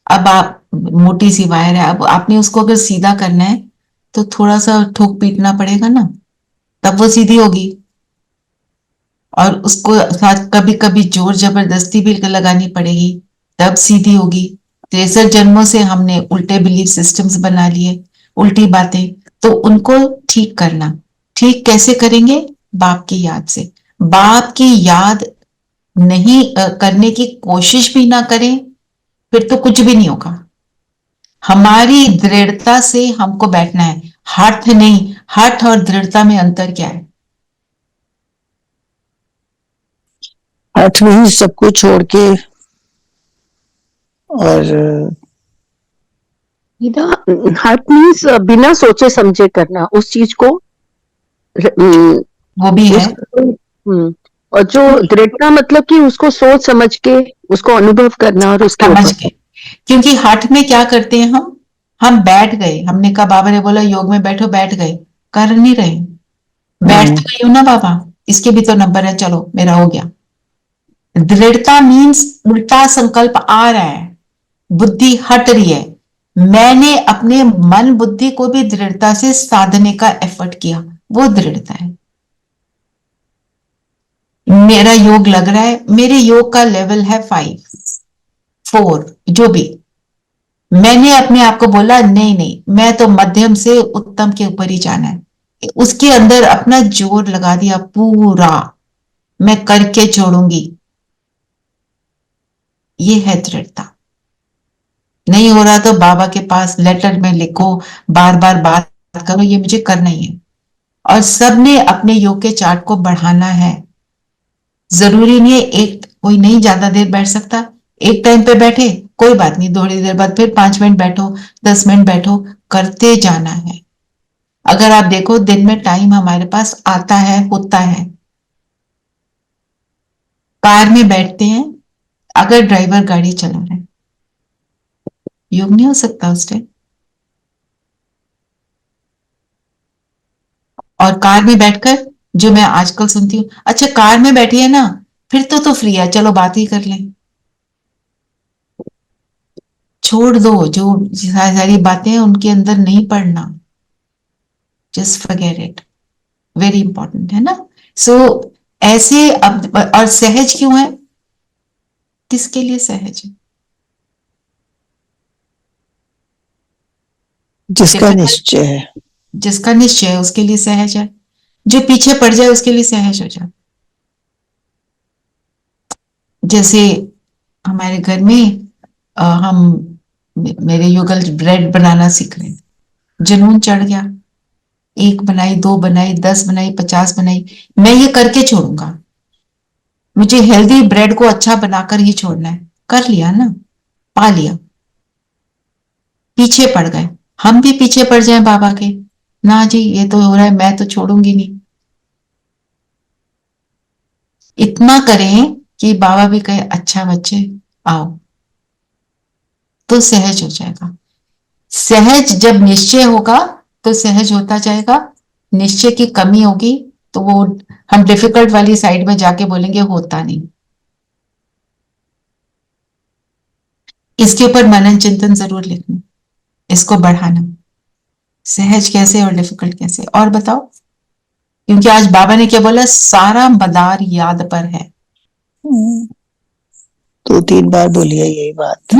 अब आप, मोटी सी वायर है, अब आपने उसको अगर सीधा करना है तो थोड़ा सा ठोक पीटना पड़ेगा ना, तब वो सीधी होगी। और उसको साथ कभी कभी जोर जबरदस्ती भी लगानी पड़ेगी, तब सीधी होगी। 63 जन्मों से हमने उल्टे बिलीफ सिस्टम्स बना लिए, उल्टी बातें। तो उनको ठीक करना, ठीक कैसे करेंगे? बाप की याद से। बाप की याद नहीं करने की कोशिश भी ना करें, फिर तो कुछ भी नहीं होगा। हमारी दृढ़ता से हमको बैठना है, हठ नहीं। हठ और दृढ़ता में अंतर क्या है?
अर्थ में ही सब कुछ छोड़ के, और
हार्ट मीन्स बिना सोचे समझे करना उस चीज को।
वो भी है।
और जो दृढ़ता मतलब कि उसको सोच समझ के उसको अनुभव करना और उसके
समझ
ऊपर।
के, क्योंकि हठ में क्या करते हैं हम बैठ गए, हमने कहा, बाबा ने बोला योग में बैठो, बैठ गए, कर नहीं रहे। बैठ तो गई हूं ना बाबा, इसके भी तो नंबर है, चलो मेरा हो गया। दृढ़ता मीन्स उल्टा संकल्प आ रहा है, बुद्धि हट रही है, मैंने अपने मन बुद्धि को भी दृढ़ता से साधने का एफर्ट किया, वो दृढ़ता है। मेरा योग लग रहा है, मेरे योग का लेवल है 5, 4, जो भी। मैंने अपने आप को बोला नहीं नहीं, मैं तो मध्यम से उत्तम के ऊपर ही जाना है, उसके अंदर अपना जोर लगा दिया पूरा, मैं करके छोड़ूंगी। ये है दृढ़ता। नहीं हो रहा तो बाबा के पास लेटर में लिखो, बार बार बात करो, ये मुझे करना ही है। और सबने अपने योग के चार्ट को बढ़ाना है। जरूरी नहीं है एक कोई नहीं ज्यादा देर बैठ सकता, एक टाइम पे बैठे कोई बात नहीं, थोड़ी देर बाद फिर 5 मिनट बैठो, 10 मिनट बैठो, करते जाना है। अगर आप देखो दिन में टाइम हमारे पास आता है, होता है। कार में बैठते हैं, अगर ड्राइवर गाड़ी चला रहा है, योग नहीं हो सकता उस टाइम। और कार में बैठकर जो मैं आजकल सुनती हूँ, अच्छा कार में बैठी है ना, फिर तो फ्री है, चलो बात ही कर लें। छोड़ दो, जो सारी बातें हैं उनके अंदर नहीं पड़ना, just forget it, very important है ना। सो ऐसे अब, और सहज क्यों है? किसके लिए सहज है?
जिसका निश्चय है,
जिसका निश्चय है उसके लिए सहज है, जो पीछे पड़ जाए उसके लिए सहज हो जाए। जैसे हमारे घर में हम, मेरे युगल ब्रेड बनाना सीख रहे थे, जुनून चढ़ गया, 1 बनाई, 2 बनाई, 10 बनाई, 50 बनाई, मैं ये करके छोड़ूंगा, मुझे हेल्दी ब्रेड को अच्छा बनाकर ही छोड़ना है। कर लिया ना, पा लिया, पीछे पड़ गए। हम भी पीछे पड़ जाए बाबा के, ना जी ये तो हो रहा है, मैं तो छोड़ूंगी नहीं। इतना करें कि बाबा भी कहे अच्छा बच्चे आओ, तो सहज हो जाएगा। सहज जब निश्चय होगा तो सहज होता जाएगा, निश्चय की कमी होगी तो वो हम डिफिकल्ट वाली साइड में जाके बोलेंगे होता नहीं। इसके ऊपर मनन चिंतन जरूर लिखना, इसको बढ़ाना, सहज कैसे और डिफिकल्ट कैसे, और बताओ। क्योंकि आज बाबा ने क्या बोला, सारा मदार याद पर है।
2-3 बार बोली है यही बात।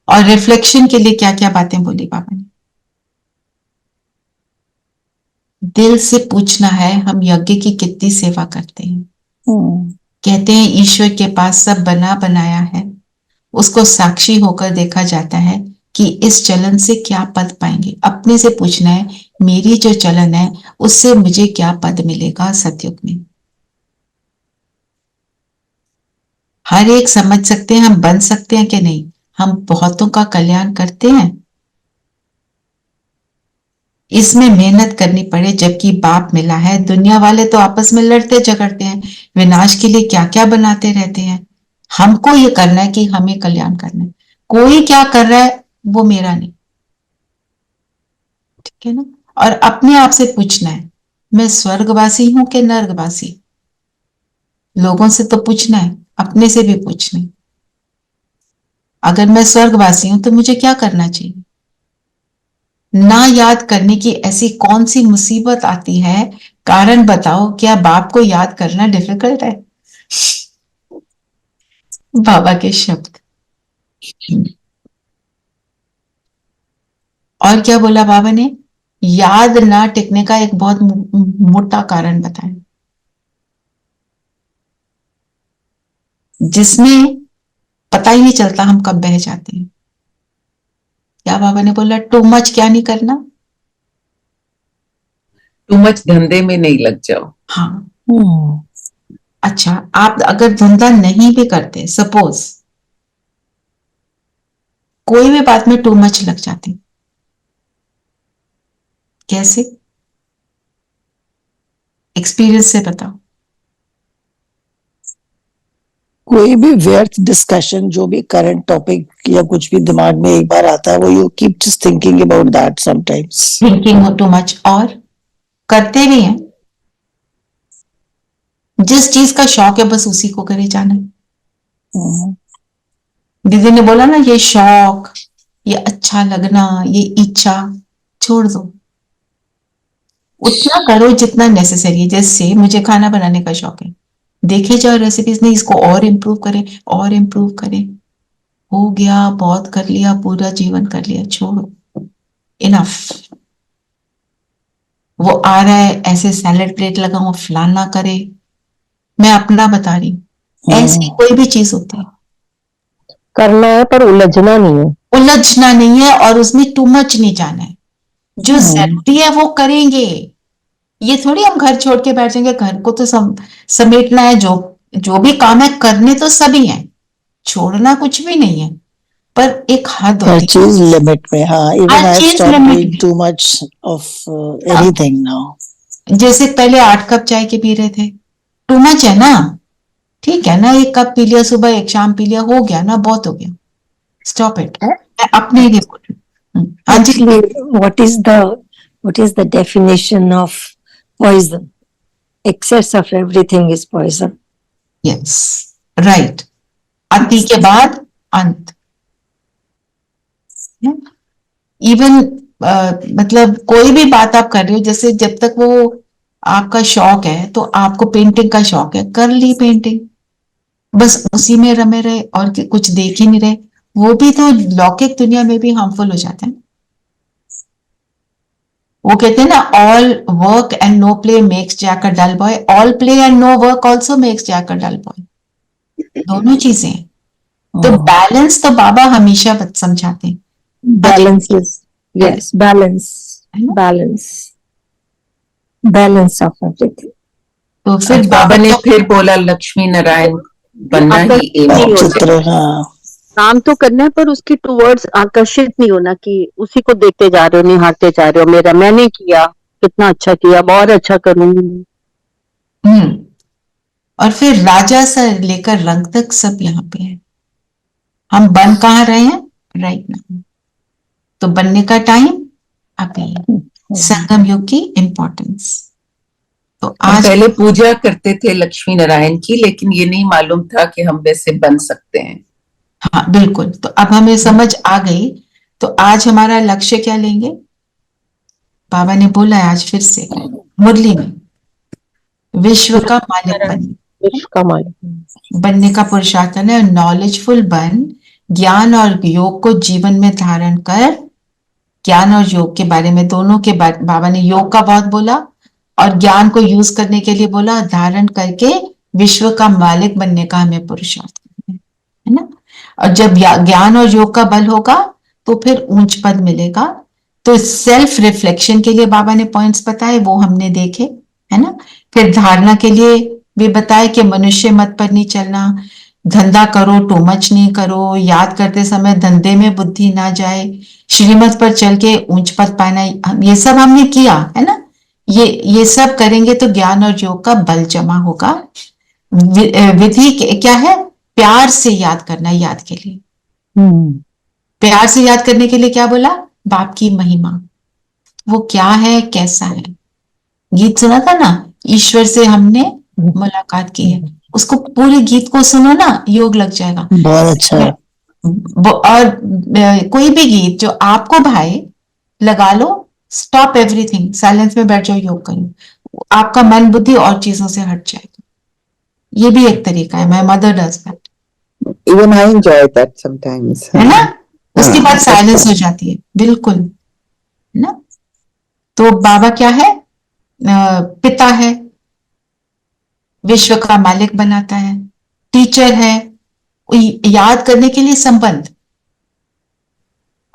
और रिफ्लेक्शन के लिए क्या क्या बातें बोली बाबा ने? दिल से पूछना है हम यज्ञ की कितनी सेवा करते हैं। कहते हैं ईश्वर के पास सब बना बनाया है, उसको साक्षी होकर देखा जाता है कि इस चलन से क्या पद पाएंगे। अपने से पूछना है मेरी जो चलन है उससे मुझे क्या पद मिलेगा सतयुग में। हर एक समझ सकते हैं हम बन सकते हैं कि नहीं, हम बहुतों का कल्याण करते हैं, इसमें मेहनत करनी पड़े। जबकि बाप मिला है, दुनिया वाले तो आपस में लड़ते झगड़ते हैं, विनाश के लिए क्या क्या बनाते रहते हैं। हमको ये करना है कि हमें कल्याण करना है। कोई क्या कर रहा है वो मेरा नहीं, ठीक है ना। और अपने आप से पूछना है मैं स्वर्गवासी हूं कि नर्कवासी। लोगों से तो पूछना है, अपने से भी पूछना है। अगर मैं स्वर्गवासी हूं तो मुझे क्या करना चाहिए। ना याद करने की ऐसी कौन सी मुसीबत आती है, कारण बताओ। क्या बाप को याद करना डिफिकल्ट है? बाबा के शब्द। और क्या बोला बाबा ने? याद ना टिकने का एक बहुत मोटा कारण बताया, जिसमें पता ही नहीं चलता हम कब बह जाते हैं। क्या बाबा ने बोला? टू मच क्या नहीं करना?
टू मच धंधे में नहीं लग जाओ।
हाँ। अच्छा, आप अगर धंधा नहीं भी करते, सपोज कोई भी बात में टू मच लग जाते, कैसे? एक्सपीरियंस से बताओ।
कोई भी व्यर्थ डिस्कशन, जो भी करंट टॉपिक या कुछ भी दिमाग में एक बार आता है, वो you keep just thinking about that sometimes.
Thinking too much, और करते भी हैं। जिस चीज का शौक है बस उसी को करे जाना। दीदी ने बोला ना, ये शौक, ये अच्छा लगना, ये इच्छा छोड़ दो। उतना करो जितना नेसेसरी है। जैसे मुझे खाना बनाने का शौक है, देखे जाओ रेसिपीज में, इसको और इम्प्रूव करें और इम्प्रूव करें। हो गया, बहुत कर लिया, पूरा जीवन कर लिया, छोड़ो, इनफ। वो आ रहा है ऐसे सैलेड प्लेट लगाऊं, फलाना करे। मैं अपना बता रही हूं, ऐसी कोई भी चीज होती है,
करना है पर उलझना नहीं है।
उलझना नहीं है और उसमें टू मच नहीं जाना है। जो जरूरी है वो करेंगे। ये थोड़ी हम घर छोड़ के बैठ जाएंगे, घर को तो समेटना है। जो जो भी काम है करने तो सभी हैं, छोड़ना कुछ भी नहीं है, पर एक हद
हर
होती है।
चीज लिमिट में। हाँ, इवन
हर
आई
चीज
स्टॉप
लिमिट
डूइंग
में।
Too much of anything now.
जैसे पहले 8 कप चाय के पी रहे थे, टू मच है ना, ठीक है ना, 1 कप पी लिया सुबह, 1 शाम पी लिया, हो गया ना, बहुत हो गया, स्टॉप इट। मैं अपने लिए बोल रही हूँ। हाँ जी।
Actually, what is the definition of poison? Excess of everything is poison.
Yes, right. अति के बाद अंत। इवन मतलब कोई भी बात आप कर रहे हो, जैसे जब तक वो आपका शौक है, तो आपको पेंटिंग का शौक है, कर ली पेंटिंग, बस उसी में रमे रहे और कुछ देख ही नहीं रहे। वो भी तो लौकिक दुनिया में भी हार्मफुल हो जाते हैं। वो कहते हैं ना, all work and no play makes Jack a dull boy, all play and no work also makes Jack a dull boy. दोनों चीजें। तो बैलेंस तो बाबा हमेशा समझाते हैं।
Balance is, yes, balance of everything.
तो फिर
बाबा ने फिर बोला लक्ष्मी नारायण बनना ही एम
नहीं होता।
चित्र, हाँ।
काम तो करना है पर उसकी टूवर्ड्स आकर्षित नहीं होना कि उसी को देखते जा रहे हो, निहारते जा रहे हो, मेरा मैंने किया, कितना अच्छा किया, अब और अच्छा करूंगी।
और फिर राजा से लेकर रंग तक सब यहाँ पे है। हम बन कहाँ रहे हैं? Right now. तो बनने का टाइम अभी है। संगम युग की इंपॉर्टेंस। तो
हम
आज
पहले पूजा करते थे लक्ष्मी नारायण की, लेकिन ये नहीं मालूम था कि हम वैसे बन सकते हैं।
हाँ बिल्कुल, तो अब हमें समझ आ गई। तो आज हमारा लक्ष्य क्या लेंगे? बाबा ने बोला है आज फिर से मुरली में, विश्व का मालिक बने।
विश्व का मालिक
बनने का पुरुषार्थ करना है। नॉलेजफुल बन, ज्ञान और योग को जीवन में धारण कर। ज्ञान और योग के बारे में दोनों के बारे बाबा ने योग का बहुत बोला और ज्ञान को यूज करने के लिए बोला। धारण करके विश्व का मालिक बनने का हमें पुरुषार्थ करना है ना। और जब ज्ञान और योग का बल होगा तो फिर ऊंच पद मिलेगा। तो सेल्फ रिफ्लेक्शन के लिए बाबा ने पॉइंट्स बताए, वो हमने देखे, है ना। फिर धारणा के लिए भी बताया कि मनुष्य मत पर नहीं चलना, धंधा करो टू मच नहीं करो, याद करते समय धंधे में बुद्धि ना जाए, श्रीमत पर चल के ऊंच पद पाना, ये सब हमने किया है ना। ये सब करेंगे तो ज्ञान और योग का बल जमा होगा। विधि क्या है? प्यार से याद करना। याद के लिए प्यार से याद करने के लिए क्या बोला? बाप की महिमा, वो क्या है, कैसा है। गीत सुना था ना, ईश्वर से हमने मुलाकात की है, उसको पूरे गीत को सुनो ना, योग लग जाएगा।
बहुत अच्छा है।
और कोई भी गीत जो आपको भाए लगा लो, स्टॉप एवरीथिंग, साइलेंस में बैठ जाओ, योग करो, आपका मन बुद्धि और चीजों से हट जाएगा। ये भी एक तरीका है। My mother does that.
Even I enjoy that sometimes.
है ना। उसके
हाँ,
बाद साइलेंस हो जाती है बिल्कुल, है ना। तो बाबा क्या है? पिता है, विश्व का मालिक बनाता है, टीचर है, याद करने के लिए संबंध,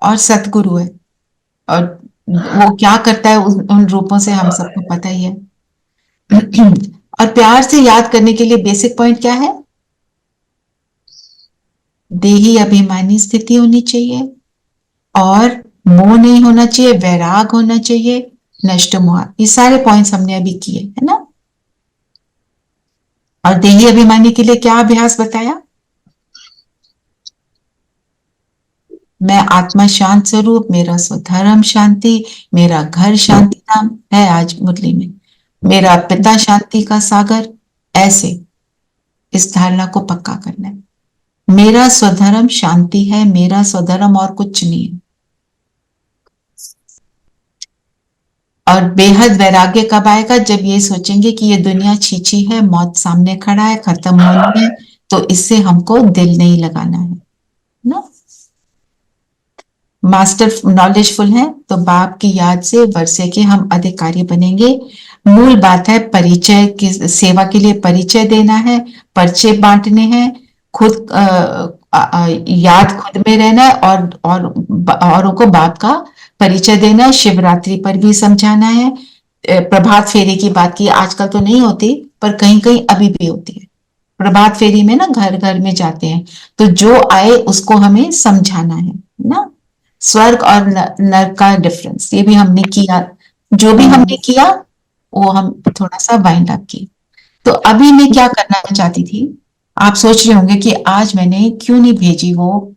और सतगुरु है। और वो क्या करता है उन रूपों से हम सबको पता ही है। और प्यार से याद करने के लिए बेसिक पॉइंट क्या है? देही अभिमानी स्थिति होनी चाहिए, और मोह नहीं होना चाहिए, वैराग होना चाहिए, नष्ट मोह। ये सारे पॉइंट्स हमने अभी किए, है ना। और देही अभिमानी के लिए क्या अभ्यास बताया? मैं आत्मा शांत स्वरूप, मेरा स्वधर्म शांति, मेरा घर शांति धाम है आज मुरली में, मेरा पिता शांति का सागर। ऐसे इस धारणा को पक्का करना है। मेरा स्वधर्म शांति है, मेरा स्वधर्म और कुछ नहीं है। और बेहद वैराग्य कब आएगा? जब ये सोचेंगे कि ये दुनिया छीछी है, मौत सामने खड़ा है, खत्म होनी है, तो इससे हमको दिल नहीं लगाना है ना। मास्टर नॉलेजफुल है तो बाप की याद से वर्षे के हम अधिकारी बनेंगे। मूल बात है परिचय की सेवा के लिए परिचय देना है, पर्चे बांटने हैं, खुद याद खुद में रहना है, और औरों को बाप का परिचय देना है। शिवरात्रि पर भी समझाना है। प्रभात फेरी की बात की, आजकल तो नहीं होती पर कहीं कहीं अभी भी होती है। प्रभात फेरी में ना घर घर में जाते हैं, तो जो आए उसको हमें समझाना है ना। स्वर्ग और नरक का डिफरेंस ये भी हमने किया। जो भी हमने किया वो हम थोड़ा सा वाइंड अप की। तो अभी मैं क्या करना चाहती थी, आप सोच रहे होंगे कि आज मैंने क्यों नहीं भेजी वो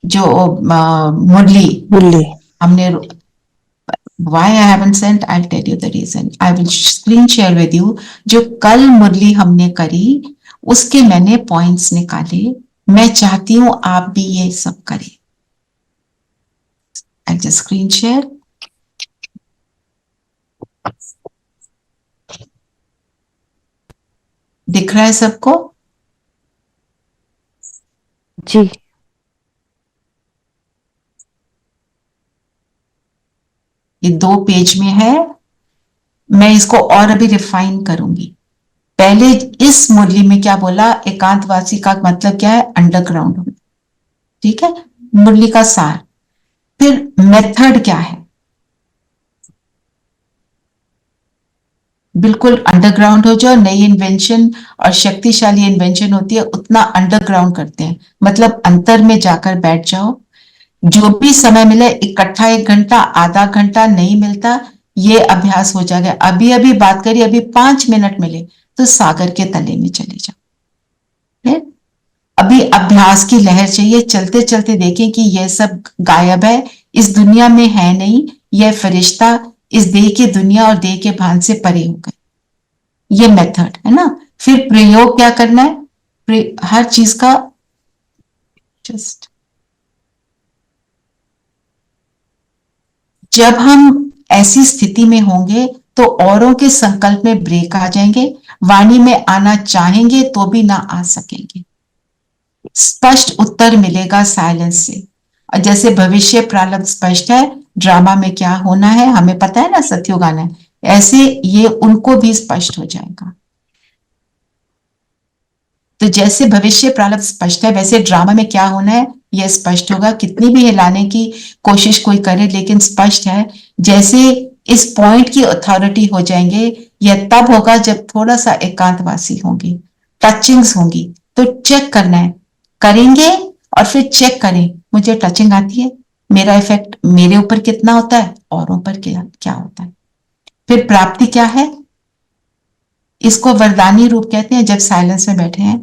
जो मुरली हमने। Why I haven't sent? I'll tell you the reason. I will screen share with you. जो कल मुरली हमने करी उसके मैंने पॉइंट्स निकाले। मैं चाहती हूं आप भी ये सब करें। I'll just screen share. दिख रहा है सबको?
जी।
ये 2 पेज में है। मैं इसको और अभी रिफाइन करूंगी। पहले इस मुरली में क्या बोला? एकांतवासी का मतलब क्या है? अंडरग्राउंड होना। ठीक है, मुरली का सार। फिर मेथड क्या है? बिल्कुल अंडरग्राउंड हो जाओ। नई इन्वेंशन और शक्तिशाली इन्वेंशन होती है, उतना अंडरग्राउंड करते हैं, मतलब अंतर में जाकर बैठ जाओ। जो भी समय मिले, इकट्ठा 1 घंटा, आधा घंटा नहीं मिलता, ये अभ्यास हो जाएगा। अभी अभी बात करिए, अभी 5 मिनट मिले तो सागर के तले में चले जाओ। फिर अभी अभ्यास की लहर चाहिए। चलते चलते देखें कि यह सब गायब है, इस दुनिया में है नहीं। यह फरिश्ता इस देह की दुनिया और देह के भान से परे हो गए। ये मेथड है ना। फिर प्रयोग क्या करना है? हर चीज का जस्ट जब हम ऐसी स्थिति में होंगे तो औरों के संकल्प में ब्रेक आ जाएंगे, वाणी में आना चाहेंगे तो भी ना आ सकेंगे। स्पष्ट उत्तर मिलेगा साइलेंस से। और जैसे भविष्य प्रारब्ध स्पष्ट है, ड्रामा में क्या होना है हमें पता है ना, सत्युग आना है, ऐसे ये उनको भी स्पष्ट हो जाएगा। तो जैसे भविष्य प्रारब्ध स्पष्ट है, वैसे ड्रामा में क्या होना है यह स्पष्ट होगा। कितनी भी हिलाने की कोशिश कोई करे, लेकिन स्पष्ट है। जैसे इस पॉइंट की अथॉरिटी हो जाएंगे, यह तब होगा जब थोड़ा सा एकांतवासी होंगे, टचिंग्स होंगी। तो चेक करना है, करेंगे और फिर चेक करें, मुझे टचिंग आती है, मेरा इफेक्ट मेरे ऊपर कितना होता है, औरों पर क्या होता है। फिर प्राप्ति क्या है, इसको वरदानी रूप कहते हैं। जब साइलेंस में बैठे हैं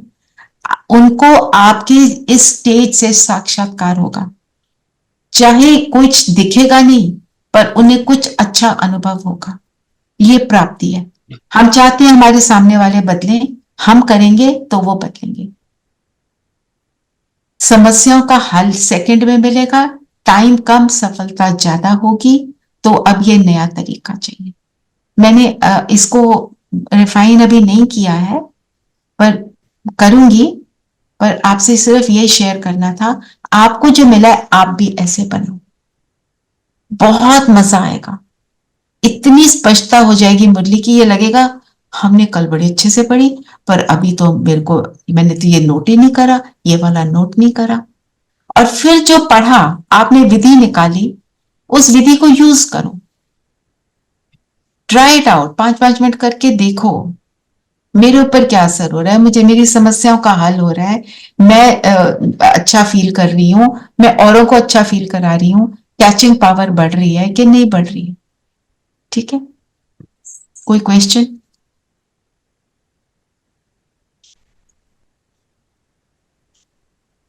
उनको आपकी इस स्टेज से साक्षात्कार होगा, चाहे कुछ दिखेगा नहीं पर उन्हें कुछ अच्छा अनुभव होगा। ये प्राप्ति है। हम चाहते हैं हमारे सामने वाले बदलें, हम करेंगे तो वो बदलेंगे। समस्याओं का हल सेकंड में मिलेगा, टाइम कम सफलता ज्यादा होगी। तो अब ये नया तरीका चाहिए। मैंने इसको रिफाइन अभी नहीं किया है पर करूंगी, पर आपसे सिर्फ ये शेयर करना था। आपको जो मिला है आप भी ऐसे बनो, बहुत मजा आएगा। इतनी स्पष्टता हो जाएगी मुरली की, ये लगेगा हमने कल बड़े अच्छे से पढ़ी, पर अभी तो मैंने तो ये नोट ही नहीं करा, ये वाला नोट नहीं करा। और फिर जो पढ़ा आपने, विधि निकाली, उस विधि को यूज करो, ट्राई इट आउट, 5-5 मिनट करके देखो मेरे ऊपर क्या असर हो रहा है, मुझे मेरी समस्याओं का हल हो रहा है, मैं अच्छा फील कर रही हूं, मैं औरों को अच्छा फील करा रही हूं, कैचिंग पावर बढ़ रही है कि नहीं बढ़ रही है। ठीक है, कोई क्वेश्चन?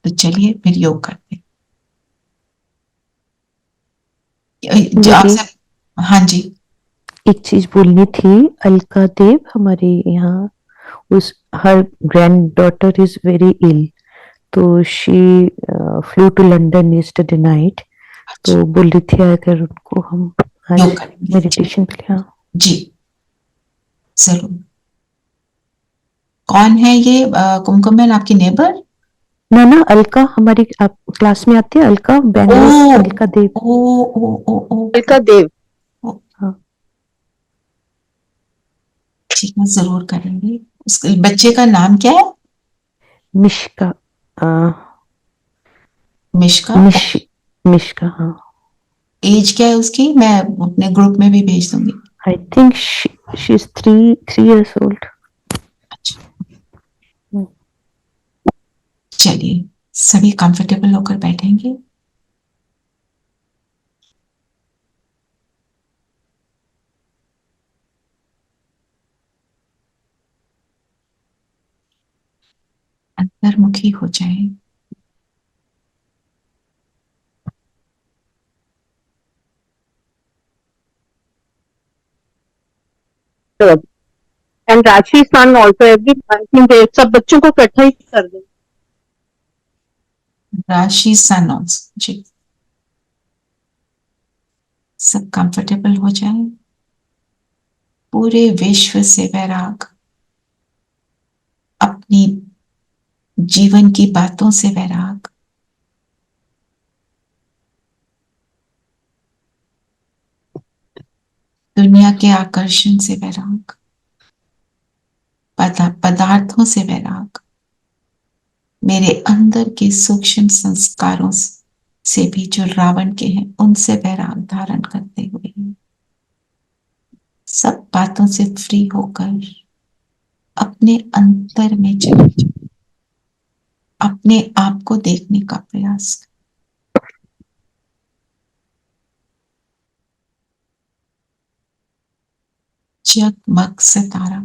तो चलिए फिर योग करते हैं। जो आपसे, हाँ जी,
एक चीज बोलनी थी। अलका देव हमारे यहाँ, उस her granddaughter is very ill, तो she flew to London yesterday night. तो बोल रही थी अगर उनको हम आज
योग करेंगे
मेडिटेशन के लिए। हाँ
जी, जरूर। कौन है ये कुमकुम बहन, आपकी नेबर?
ना अलका हमारी आप क्लास में आती है, अलका बैंगलोर, अलका देव।
ओ
अलका देव।
हाँ
ठीक है, जरूर करेंगे। उसके बच्चे का नाम क्या है?
मिश्का।
मिश्का।
मिश्का हाँ।
एज क्या है उसकी? मैं अपने ग्रुप में भी भेज दूंगी।
I think she is 3 years old.
चलिए सभी कंफर्टेबल होकर बैठेंगे। अंतर्मुखी हो जाए।
एंड राशि सन ऑल्सो एवरी, आई थिंक सब बच्चों को इकट्ठा ही कर दें।
राशि सन ऑल्सो जी, सब कंफर्टेबल हो जाए। पूरे विश्व से वैराग, अपनी जीवन की बातों से वैराग, दुनिया के आकर्षण से वैराग, पदार्थों से वैराग, मेरे अंदर के सूक्ष्म संस्कारों से भी जो रावण के हैं उनसे वैराग धारण करते हुए सब बातों से फ्री होकर अपने अंतर में चले जाओ, अपने आप को देखने का प्रयास करो। जगमग सितारा,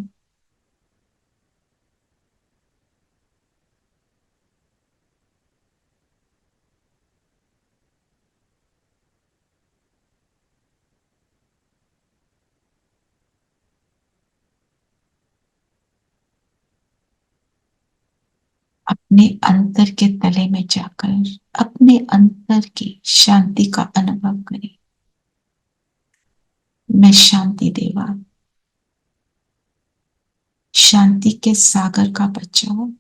अपने अंतर के तले में जाकर अपने अंतर की शांति का अनुभव करें। मैं शांति देवा, शांति के सागर का बच्चा हूं,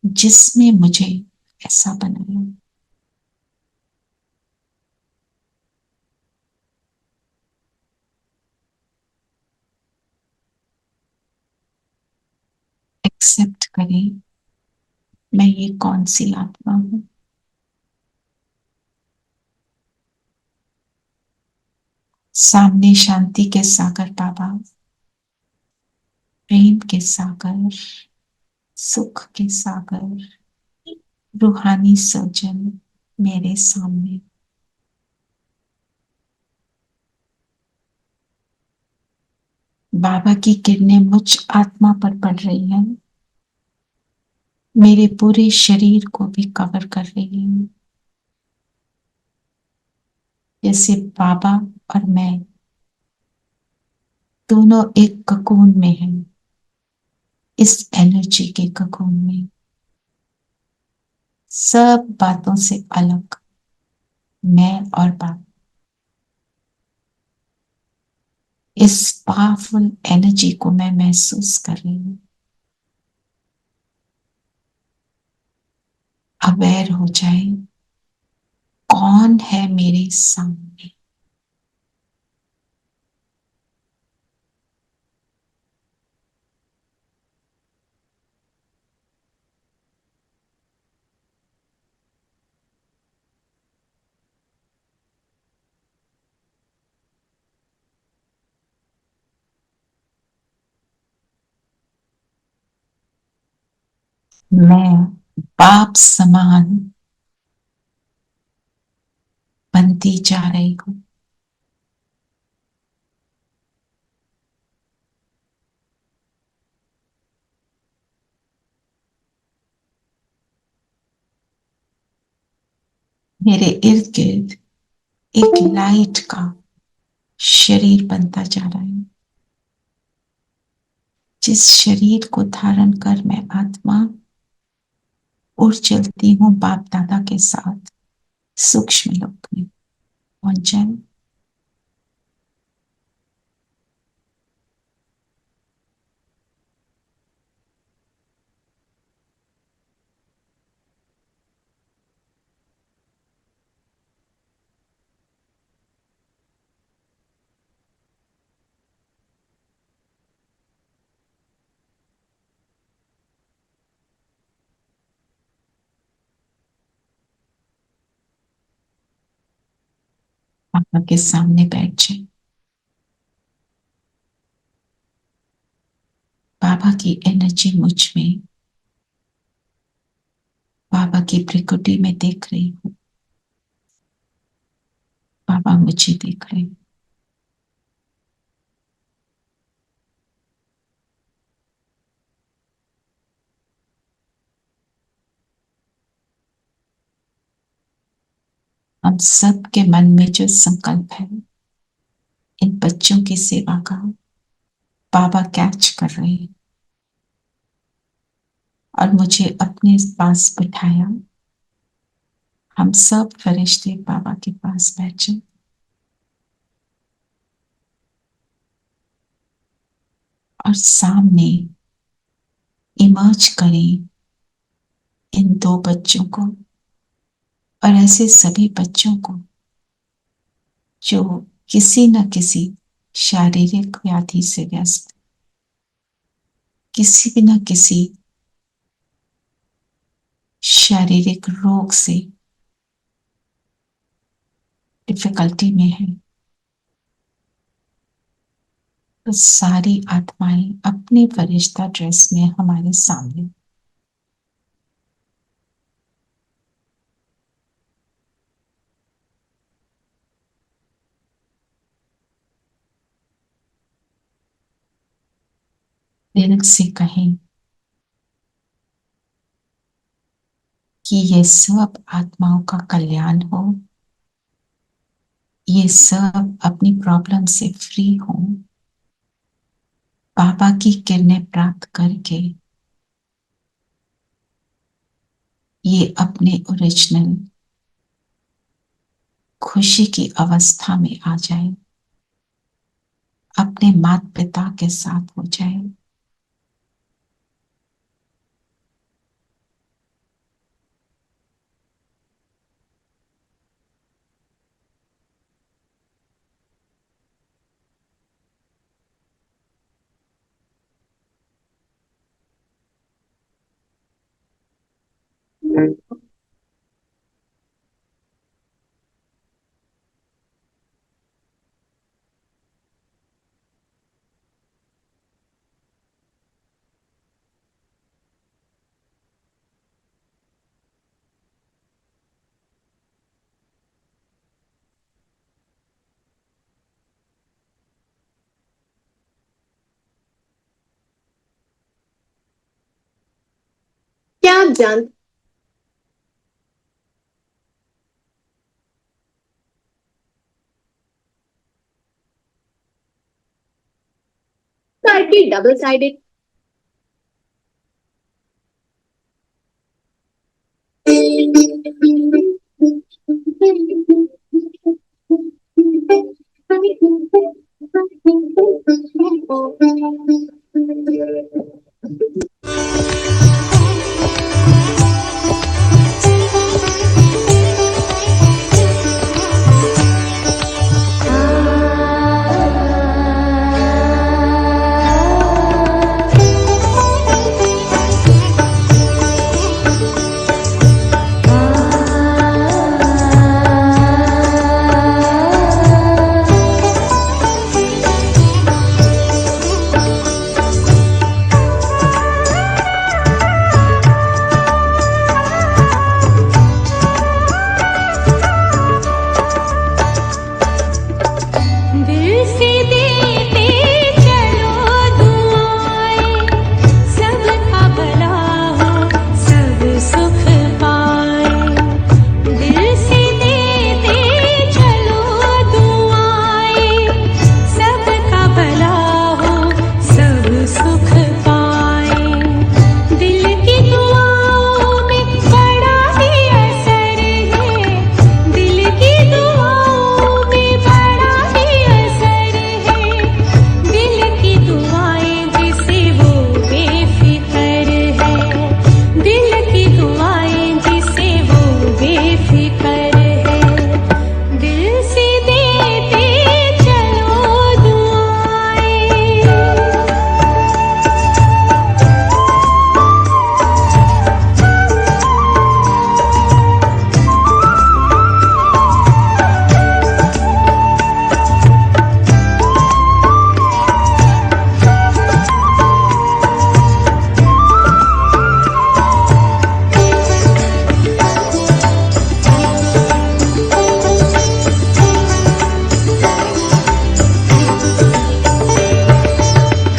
जिसने मुझे ऐसा बनाया। एक्सेप्ट करें मैं ये कौन सी आत्मा हूं। सामने शांति के सागर बाबा, प्रेम के सागर, सुख के सागर, रूहानी सर्जन मेरे सामने। बाबा की किरणें मुझ आत्मा पर पड़ रही हैं, मेरे पूरे शरीर को भी कवर कर रही हैं। जैसे बाबा और मैं दोनों एक ककून में हैं, इस एनर्जी के ककून में, सब बातों से अलग मैं और बाबा इस पावरफुल एनर्जी को मैं महसूस कर रही हूं। अवेयर हो जाए कौन है मेरे सामने। मैं बाप समान बनती जा रही हूं। मेरे इर्द गिर्द एक लाइट का शरीर बनता जा रहा है, जिस शरीर को धारण कर मैं आत्मा उड़ चलती हूँ बाप दादा के साथ सूक्ष्म लोक में पहुंच जाए। पापा के सामने बैठ जाए। बाबा की एनर्जी मुझ में, बाबा की प्रकृति में देख रही हूँ। बाबा मुझे देख रहे हैं। हम सब के मन में जो संकल्प है इन बच्चों की सेवा का, बाबा कैच कर रहे हैं और मुझे अपने पास बिठाया। हम सब फरिश्ते बाबा के पास बैठे और सामने इमर्ज करें इन दो बच्चों को और ऐसे सभी बच्चों को जो किसी न किसी शारीरिक व्याधि से ग्रस्त, किसी भी न किसी शारीरिक रोग से डिफिकल्टी में है। तो सारी आत्माएं अपने फरिश्ता ड्रेस में हमारे सामने। दिल से कहें कि ये सब आत्माओं का कल्याण हो, ये सब अपनी प्रॉब्लम से फ्री हो, बाबा की किरणें प्राप्त करके ये अपने ओरिजिनल खुशी की अवस्था में आ जाए। अपने माता पिता के साथ हो जाए।
क्या आप जानते हैं कि डबल साइडेड
दिल से देते चलो दुआएं, सबका भला हो, सब सुख पाए। दिल से देते चलो दुआएं, सबका भला हो, सब सुख पाए। दिल की दुआओं में बड़ा ही असर है, दिल की दुआओं में बड़ा ही असर है। दिल की दुआएं जिसे वो बेफिकर है, दिल की दुआएं जिसे वो बेफिकर है। दिल से देते चलो दुआएं।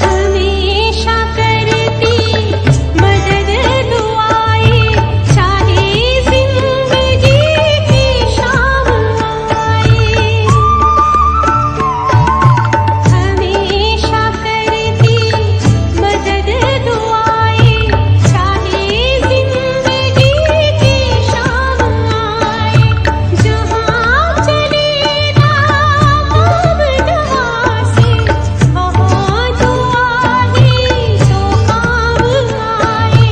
हमेशा करती मदद दुआएं, चाहे जिंदगी की शाम आए। हमेशा करती मदद दुआएं, चाहे जिंदगी की शाम आए। जहाँ चले ना अब दुआ से, वहाँ दुआ ही तो काम आए।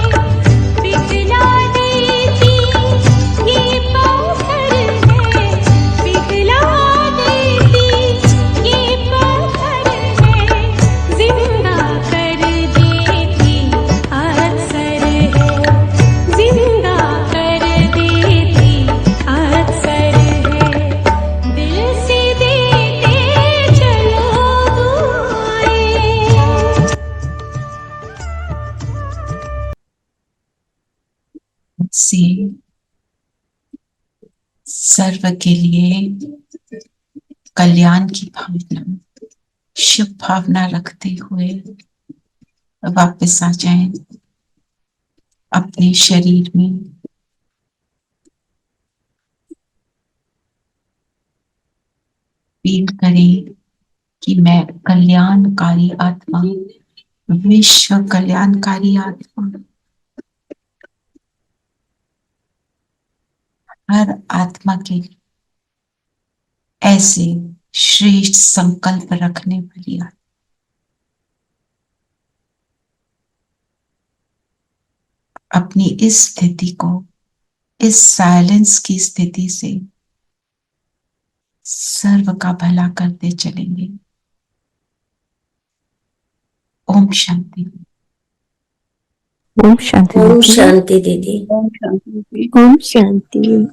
पिघला देती ये पत्थर है, पिघला देती ये पत्थर है, जिंदा कर देती अक्सर है, जिंदा कर देती अक्सर है। दिल से देते चलो दुआएं।
से सर्व के लिए कल्याण की भावना, शुभ भावना रखते हुए वापस आ जाएं अपने शरीर में। फील करें कि मैं कल्याणकारी आत्मा, विश्व कल्याणकारी आत्मा, हर आत्मा के लिए ऐसे श्रेष्ठ संकल्प रखने वाली आत्मा। अपनी इस स्थिति को, इस साइलेंस की स्थिति से सर्व का भला करते चलेंगे। ओम शांति।
ओम शांति
ओम
दीदी।
शांति दीदी।
ओम शांति।
ओम शांति।